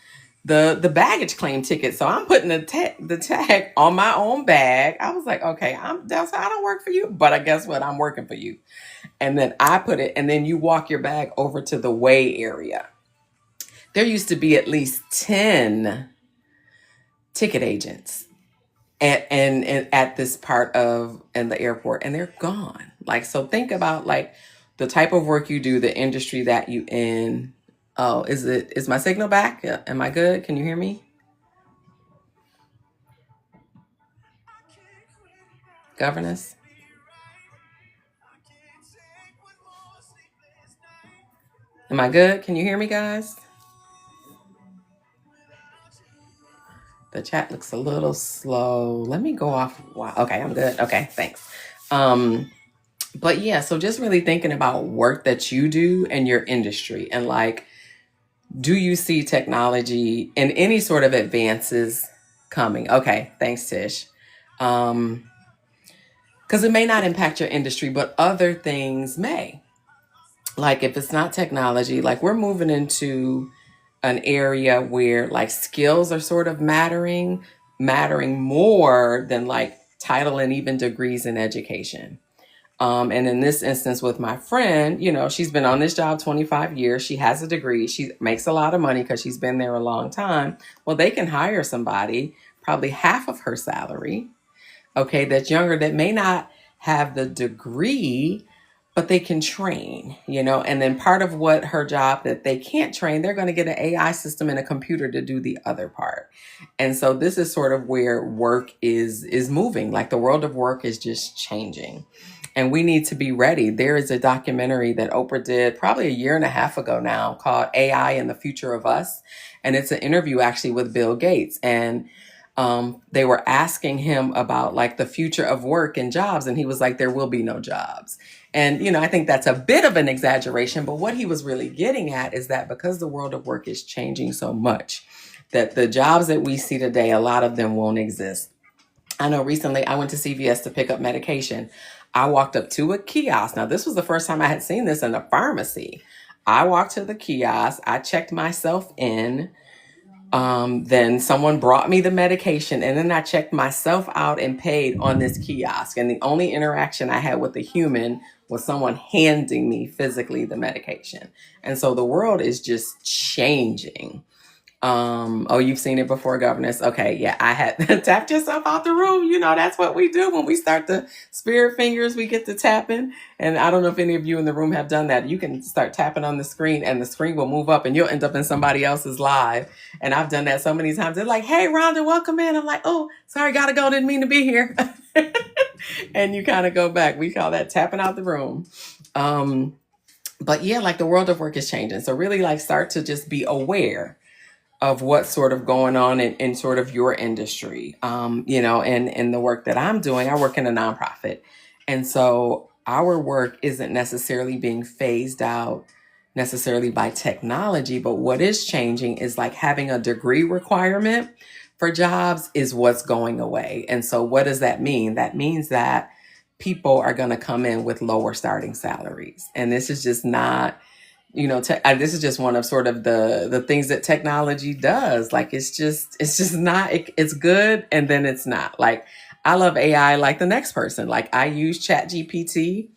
the baggage claim ticket. So I'm putting the tag on my own bag. I was like, okay, I don't work for you, but I guess what? I'm working for you. And then I put it, and then you walk your bag over to the weigh area. There used to be at least 10 ticket agents at this part in the airport, and they're gone. Like, so think about like the type of work you do, the industry that you in. Oh, is my signal back? Am I good? Can you hear me? Governess? Am I good? Can you hear me, guys? The chat looks a little slow. Let me go off. Wow. Okay, I'm good. Okay, thanks. But yeah, so just really thinking about work that you do and your industry, and like, do you see technology and any sort of advances coming? Okay, thanks, Tish. Because it may not impact your industry, but other things may. Like, if it's not technology, like, we're moving into an area where like skills are sort of mattering more than like title and even degrees in education. And in this instance with my friend, she's been on this job 25 years. She has a degree. She makes a lot of money because she's been there a long time. Well, they can hire somebody, probably half of her salary, okay, that's younger, that may not have the degree, but they can train, and then part of what her job that they can't train, they're going to get an AI system and a computer to do the other part. And so this is sort of where work is moving. Like the world of work is just changing. And we need to be ready. There is a documentary that Oprah did probably a year and a half ago now called AI and the Future of Us. And it's an interview actually with Bill Gates. And they were asking him about like the future of work and jobs. And he was like, there will be no jobs. And, I think that's a bit of an exaggeration. But what he was really getting at is that because the world of work is changing so much, that the jobs that we see today, a lot of them won't exist. I know recently I went to CVS to pick up medication. I walked up to a kiosk. Now, this was the first time I had seen this in a pharmacy. I walked to the kiosk. I checked myself in. Then someone brought me the medication, and then I checked myself out and paid on this kiosk. And the only interaction I had with a human was someone handing me physically the medication. And so the world is just changing. Oh, you've seen it before, governess. Okay, yeah, I had tapped yourself out the room. That's what we do when we start the spirit fingers, we get to tapping. And I don't know if any of you in the room have done that. You can start tapping on the screen and the screen will move up and you'll end up in somebody else's live. And I've done that so many times. They're like, hey, Rhonda, welcome in. I'm like, oh, sorry, gotta go. Didn't mean to be here. And you kind of go back. We call that tapping out the room. But yeah, like the world of work is changing. So really like start to just be aware of what's sort of going on in sort of your industry, and in the work that I'm doing. I work in a nonprofit. And so our work isn't necessarily being phased out necessarily by technology, but what is changing is like having a degree requirement for jobs is what's going away. And so what does that mean? That means that people are going to come in with lower starting salaries. And this is just not, this is just one of sort of the things that technology does. Like, it's just not, it's good. And then it's not. Like, I love AI like the next person. Like, I use ChatGPT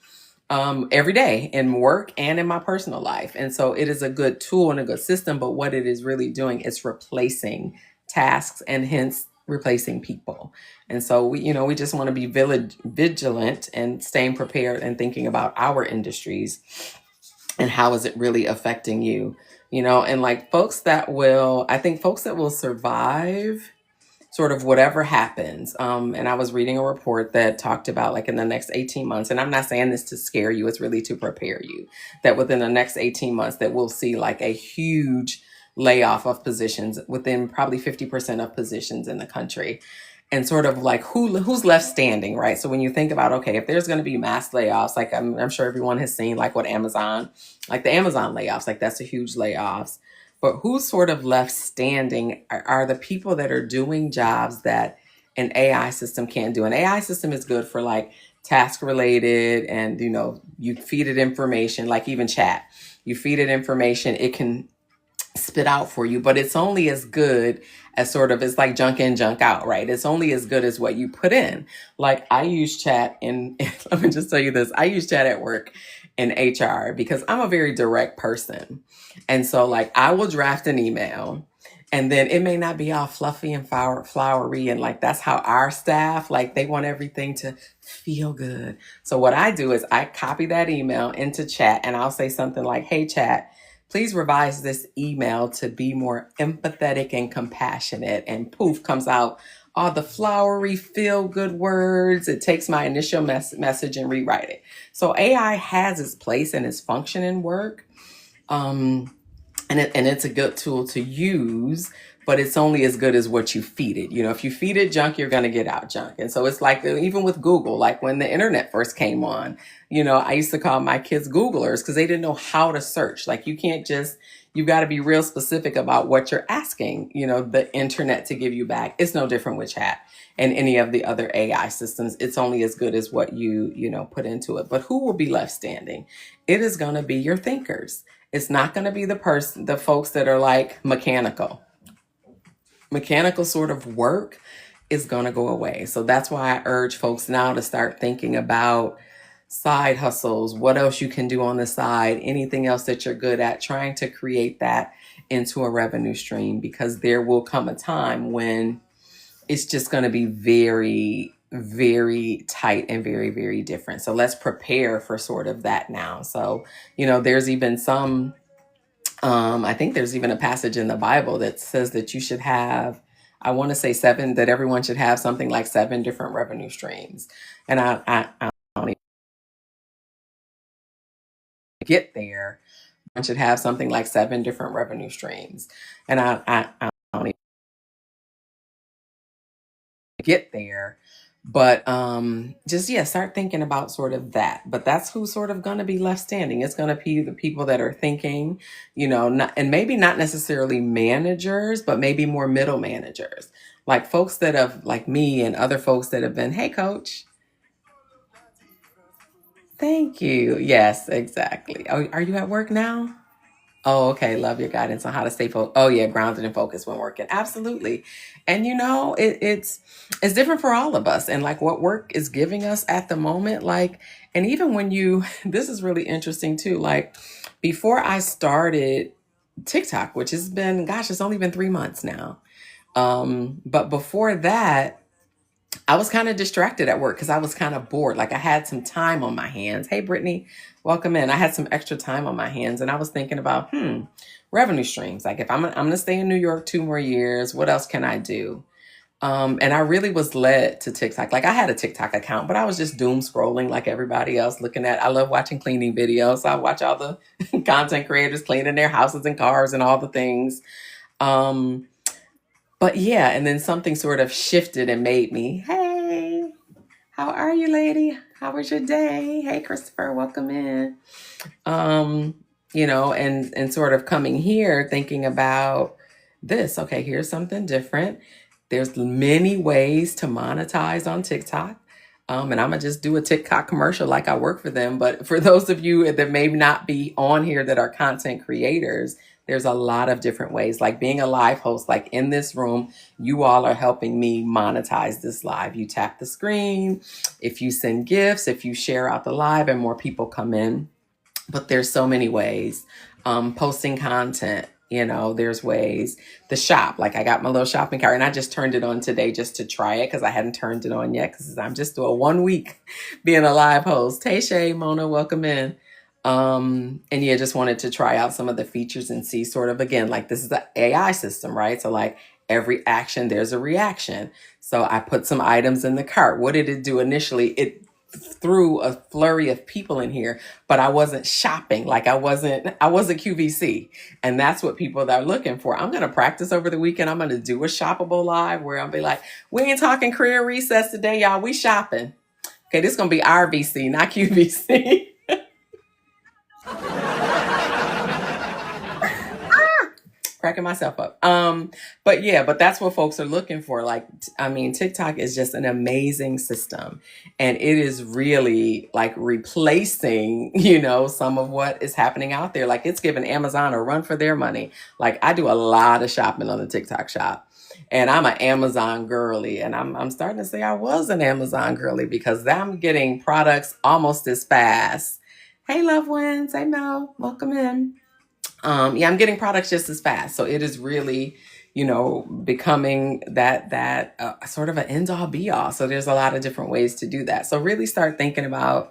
every day in work and in my personal life. And so it is a good tool and a good system. But what it is really doing is replacing tasks and hence replacing people. And so we just want to be vigilant and staying prepared and thinking about our industries and how is it really affecting you, and like folks that will survive sort of whatever happens. And I was reading a report that talked about like in the next 18 months, and I'm not saying this to scare you, it's really to prepare you that within the next 18 months that we'll see like a huge layoff of positions within probably 50% of positions in the country. And sort of like who's left standing, right? So when you think about, okay, if there's going to be mass layoffs, like I'm sure everyone has seen like what Amazon, like the Amazon layoffs, like that's a huge layoffs. But who's sort of left standing are the people that are doing jobs that an AI system can't do. An AI system is good for like task related and, you feed it information, like even chat, you feed it information, it can spit out for you, but it's only as good as sort of, it's like junk in, junk out, right? It's only as good as what you put in. Like I use chat let me just tell you this, I use chat at work in HR because I'm a very direct person. And so like I will draft an email and then it may not be all fluffy and flowery. And like, that's how our staff, like they want everything to feel good. So what I do is I copy that email into chat and I'll say something like, hey chat, please revise this email to be more empathetic and compassionate. And poof, comes out all the flowery, feel-good words. It takes my initial message and rewrite it. So AI has its place and its function in work. And it's a good tool to use, but it's only as good as what you feed it. If you feed it junk, you're going to get out junk. And so it's like, even with Google, like when the internet first came on, I used to call my kids Googlers because they didn't know how to search. Like you've got to be real specific about what you're asking, the internet to give you back. It's no different with chat and any of the other AI systems. It's only as good as what you put into it. But who will be left standing? It is going to be your thinkers. It's not going to be the folks that are like mechanical sort of work is going to go away. So that's why I urge folks now to start thinking about side hustles, what else you can do on the side, anything else that you're good at, trying to create that into a revenue stream, because there will come a time when it's just going to be very, very tight and very, very different. So let's prepare for sort of that now. So, there's even some, I think there's even a passage in the Bible that says that you should have, I want to say seven, that everyone should have something like seven different revenue streams. And I don't even get there. One should have something like seven different revenue streams. And I don't even get there. But just, yeah, start thinking about sort of that. But that's who's sort of going to be left standing. It's going to be the people that are thinking, not, and maybe not necessarily managers, but maybe more middle managers, like folks that have, like me and other folks that have been, hey, coach, thank you. Yes, exactly. Oh, are you at work now? Oh, okay. Love your guidance on how to stay focused. Oh, yeah, grounded and focused when working. Absolutely. And it's different for all of us, and like what work is giving us at the moment. Like, and even when you, this is really interesting too. Like, before I started TikTok, which has been, gosh, it's only been 3 months now. But before that, I was kind of distracted at work because I was kind of bored. Like, I had some time on my hands. Hey, Brittany, welcome in. I had some extra time on my hands, and I was thinking about, revenue streams. Like, if I'm going to stay in New York 2 more years, what else can I do? And I really was led to TikTok. Like, I had a TikTok account, but I was just doom scrolling like everybody else, looking at, I love watching cleaning videos. So I watch all the content creators cleaning their houses and cars and all the things. Um, but yeah, and then something sort of shifted and made me, hey, how are you, lady? How was your day? Hey, Christopher, welcome in. Um, and sort of coming here thinking about this. Okay, here's something different. There's many ways to monetize on TikTok. And I'm gonna just do a TikTok commercial like I work for them. But for those of you that may not be on here that are content creators, there's a lot of different ways. Like being a live host, like in this room, you all are helping me monetize this live. You tap the screen, if you send gifts, if you share out the live, and more people come in. But there's so many ways. Posting content, there's ways. The shop, like I got my little shopping cart and I just turned it on today just to try it because I hadn't turned it on yet because I'm just doing 1 week being a live host. Hey, Shay, Mona, welcome in. And yeah, just wanted to try out some of the features and see sort of, again, like this is the AI system, right? So like every action, there's a reaction. So I put some items in the cart. What did it do initially? It threw a flurry of people in here, but I wasn't shopping. Like I wasn't QVC. And that's what people are looking for. I'm going to practice over the weekend. I'm going to do a shoppable live where I'll be like, we ain't talking career recess today, y'all. We shopping. Okay, this is going to be RVC, not QVC. Cracking myself up. But that's what folks are looking for. Like, I mean, TikTok is just an amazing system, and it is really like replacing, some of what is happening out there. Like, it's giving Amazon a run for their money. Like, I do a lot of shopping on the TikTok shop, and I'm an Amazon girly, and I'm starting to say I was an Amazon girly because I'm getting products almost as fast. Hey, loved ones. Hey, Mel. Welcome in. Yeah, I'm getting products just as fast. So it is really, becoming that sort of an end all be all. So there's a lot of different ways to do that. So really start thinking about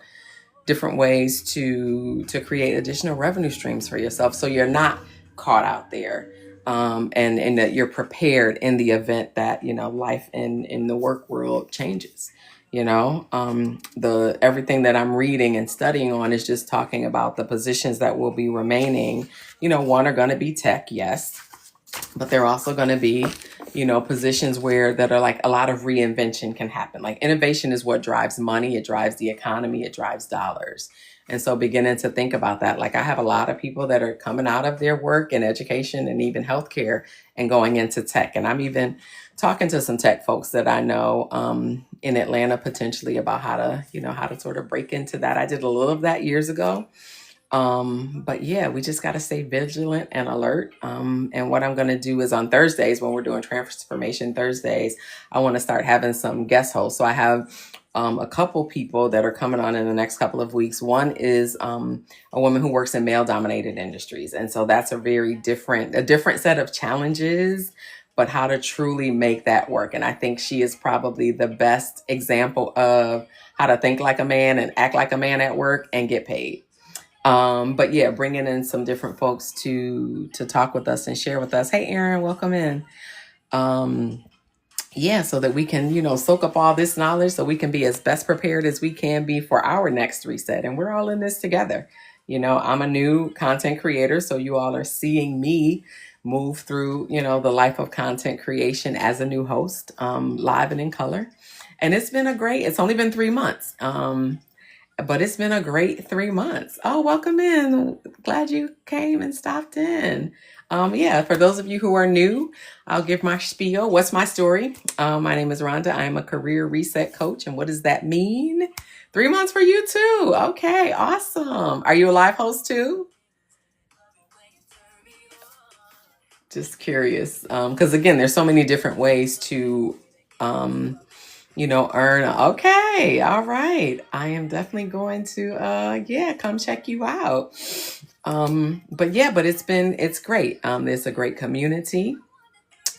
different ways to create additional revenue streams for yourself, so you're not caught out there, and that you're prepared in the event that life in the work world changes. The everything that I'm reading and studying on is just talking about the positions that will be remaining. One are going to be tech, yes, but they're also going to be, positions where that are like a lot of reinvention can happen. Like innovation is what drives money. It drives the economy. It drives dollars. And so beginning to think about that, like I have a lot of people that are coming out of their work in education and even healthcare and going into tech. And I'm even talking to some tech folks that I know in Atlanta potentially about how to sort of break into that. I did a little of that years ago. But yeah, we just got to stay vigilant and alert. And what I'm going to do is on Thursdays, when we're doing Transformation Thursdays, I want to start having some guest hosts. So I have a couple people that are coming on in the next couple of weeks. One is a woman who works in male dominated industries. And so that's a different set of challenges, but how to truly make that work. And I think she is probably the best example of how to think like a man and act like a man at work and get paid. But yeah, bringing in some different folks to talk with us and share with us. Hey, Aaron, welcome in. Yeah, so that we can, soak up all this knowledge so we can be as best prepared as we can be for our next reset. And we're all in this together. I'm a new content creator, so you all are seeing me move through, the life of content creation as a new host, live and in color. And it's only been 3 months. But it's been a great 3 months. Oh, welcome in. Glad you came and stopped in. Yeah, for those of you who are new, I'll give my spiel. What's my story? My name is Rhonda. I'm a career reset coach. And what does that mean? 3 months for you too. Okay, awesome. Are you a live host too? Just curious. Because again, there's so many different ways to earn. Okay. All right. I am definitely going to, come check you out. But it's great. It's a great community.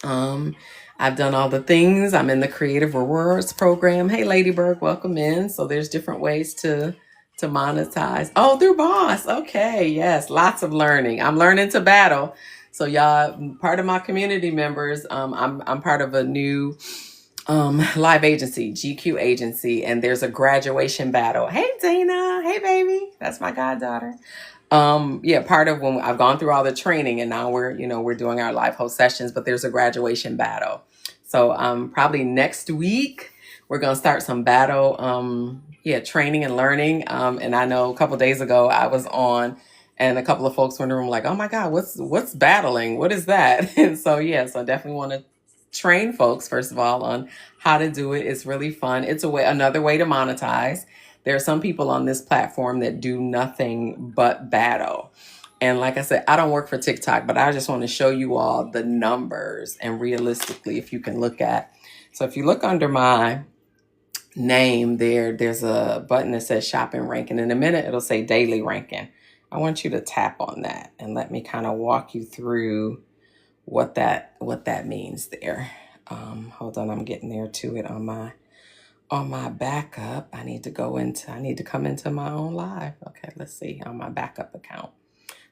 I've done all the things. I'm in the Creative Rewards program. Hey, Ladybird, welcome in. So there's different ways to monetize. Oh, through Boss. Okay. Yes. Lots of learning. I'm learning to battle. So y'all, part of my community members, I'm part of a new live agency, GQ agency, and there's a graduation battle. Hey, Dana. Hey, baby. That's my goddaughter. Part of when I've gone through all the training and now we're doing our live host sessions, but there's a graduation battle. So probably next week we're going to start some battle, training and learning. And I know a couple of days ago I was on and a couple of folks were in the room like, oh my God, what's battling? What is that? And so I definitely want to train folks, first of all, on how to do it. It's really fun. It's another way to monetize. There are some people on this platform that do nothing but battle. And like I said, I don't work for TikTok, but I just want to show you all the numbers and realistically, if you can look at. So if you look under my name there's a button that says shopping ranking. In a minute, it'll say daily ranking. I want you to tap on that and let me kind of walk you through what that means there. Hold on, I'm getting there to it on my backup. I need to come into my own live. Okay, let's see, on my backup account.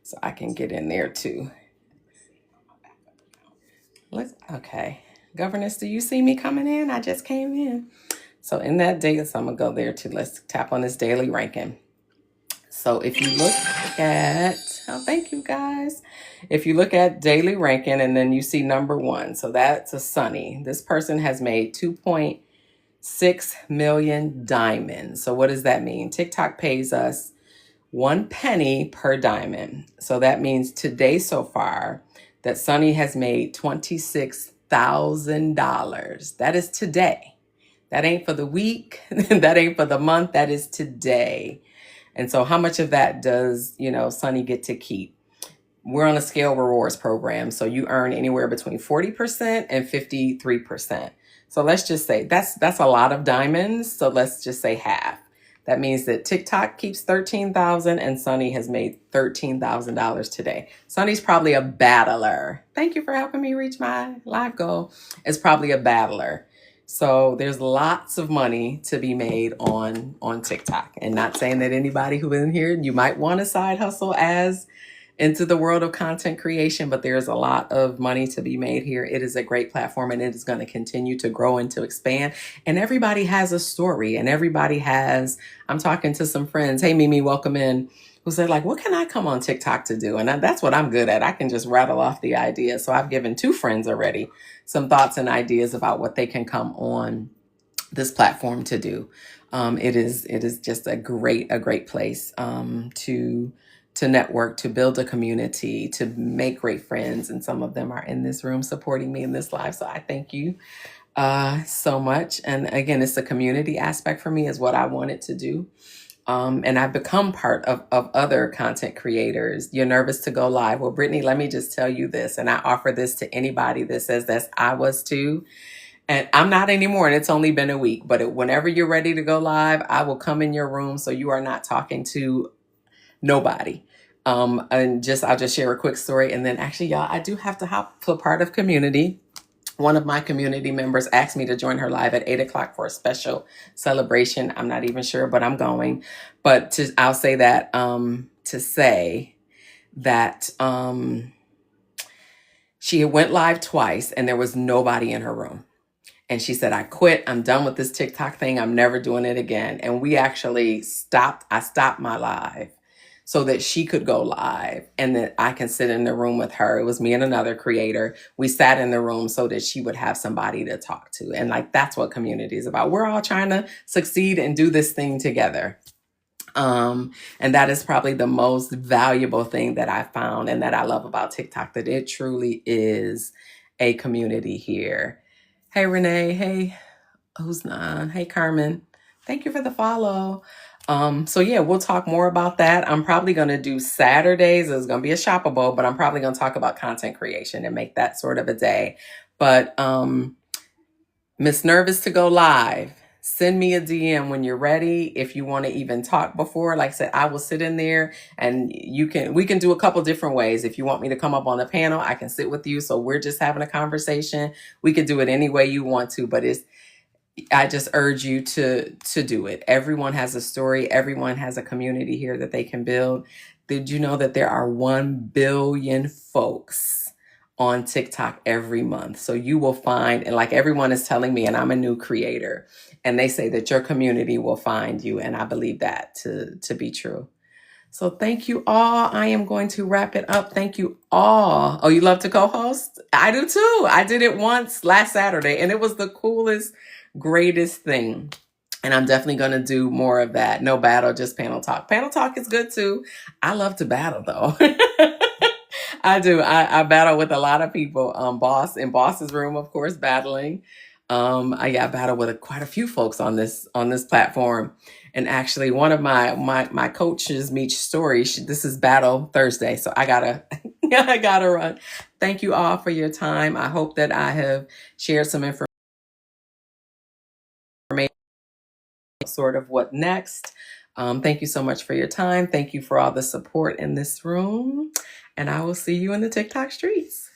So I can get in there too. Okay. Governess, do you see me coming in? I just came in. So in that data, so I'm gonna go there too. Let's tap on this daily ranking. So if you look at, thank you guys. If you look at daily ranking and then you see number 1, so that's a Sunny. This person has made 2.6 million diamonds. So what does that mean? TikTok pays us 1 penny per diamond. So that means today so far that Sunny has made $26,000. That is today. That ain't for the week. That ain't for the month. That is today. And so how much of that does, Sunny get to keep? We're on a scale rewards program. So you earn anywhere between 40% and 53%. So let's just say that's a lot of diamonds. So let's just say half. That means that TikTok keeps $13,000 and Sunny has made $13,000 today. Sunny's probably a battler. Thank you for helping me reach my live goal. It's probably a battler. So there's lots of money to be made on TikTok. And not saying that anybody who isn't here, you might want a side hustle as into the world of content creation, but there's a lot of money to be made here. It is a great platform and it is going to continue to grow and to expand. And everybody has a story and I'm talking to some friends. Hey, Mimi, welcome in. Who said like, what can I come on TikTok to do? And that's what I'm good at. I can just rattle off the ideas. So I've given 2 friends already some thoughts and ideas about what they can come on this platform to do. It is just a great place to network, to build a community, to make great friends. And some of them are in this room supporting me in this live. So I thank you so much. And again, it's the community aspect for me is what I wanted to do. And I've become part of other content creators. You're nervous to go live. Well, Brittany, let me just tell you this, and I offer this to anybody that says that I was too. And I'm not anymore, and it's only been a week. But whenever you're ready to go live, I will come in your room so you are not talking to nobody. And I'll just share a quick story. And then actually, y'all, I do have to hop to a part of community. One of my community members asked me to join her live at 8 o'clock for a special celebration. I'm not even sure, but I'm going. But I'll say that to say that she went live twice and there was nobody in her room. And she said, I quit. I'm done with this TikTok thing. I'm never doing it again. And we actually I stopped my live so that she could go live and that I can sit in the room with her. It was me and another creator. We sat in the room so that she would have somebody to talk to. And like, that's what community is about. We're all trying to succeed and do this thing together. And that is probably the most valuable thing that I found and that I love about TikTok, that it truly is a community here. Hey, Renee. Hey, Husnan. Hey, Carmen. Thank you for the follow. So yeah, we'll talk more about that. I'm probably going to do Saturdays. It's going to be a shoppable, but I'm probably going to talk about content creation and make that sort of a day. But Miss Nervous to go live. Send me a DM when you're ready. If you want to even talk before, like I said, I will sit in there and we can do a couple different ways. If you want me to come up on the panel, I can sit with you. So we're just having a conversation. We could do it any way you want to, but I just urge you to do it. Everyone has a story. Everyone has a community here that they can build. Did you know that there are 1 billion folks on TikTok every month? So you will find, and like everyone is telling me, and I'm a new creator, and they say that your community will find you. And I believe that to be true. So thank you all. I am going to wrap it up. Thank you all. Oh, you love to co-host? I do too. I did it once last Saturday and it was the coolest, greatest thing. And I'm definitely going to do more of that. No battle, just panel talk. Panel talk is good too. I love to battle though. I do. I battle with a lot of people. In Boss's room, of course, battling. I battle with quite a few folks on this platform. And actually, one of my coaches, Meech Story, this is Battle Thursday, so I gotta run. Thank you all for your time. I hope that I have shared some information, sort of what next. Thank you so much for your time. Thank you for all the support in this room, and I will see you in the TikTok streets.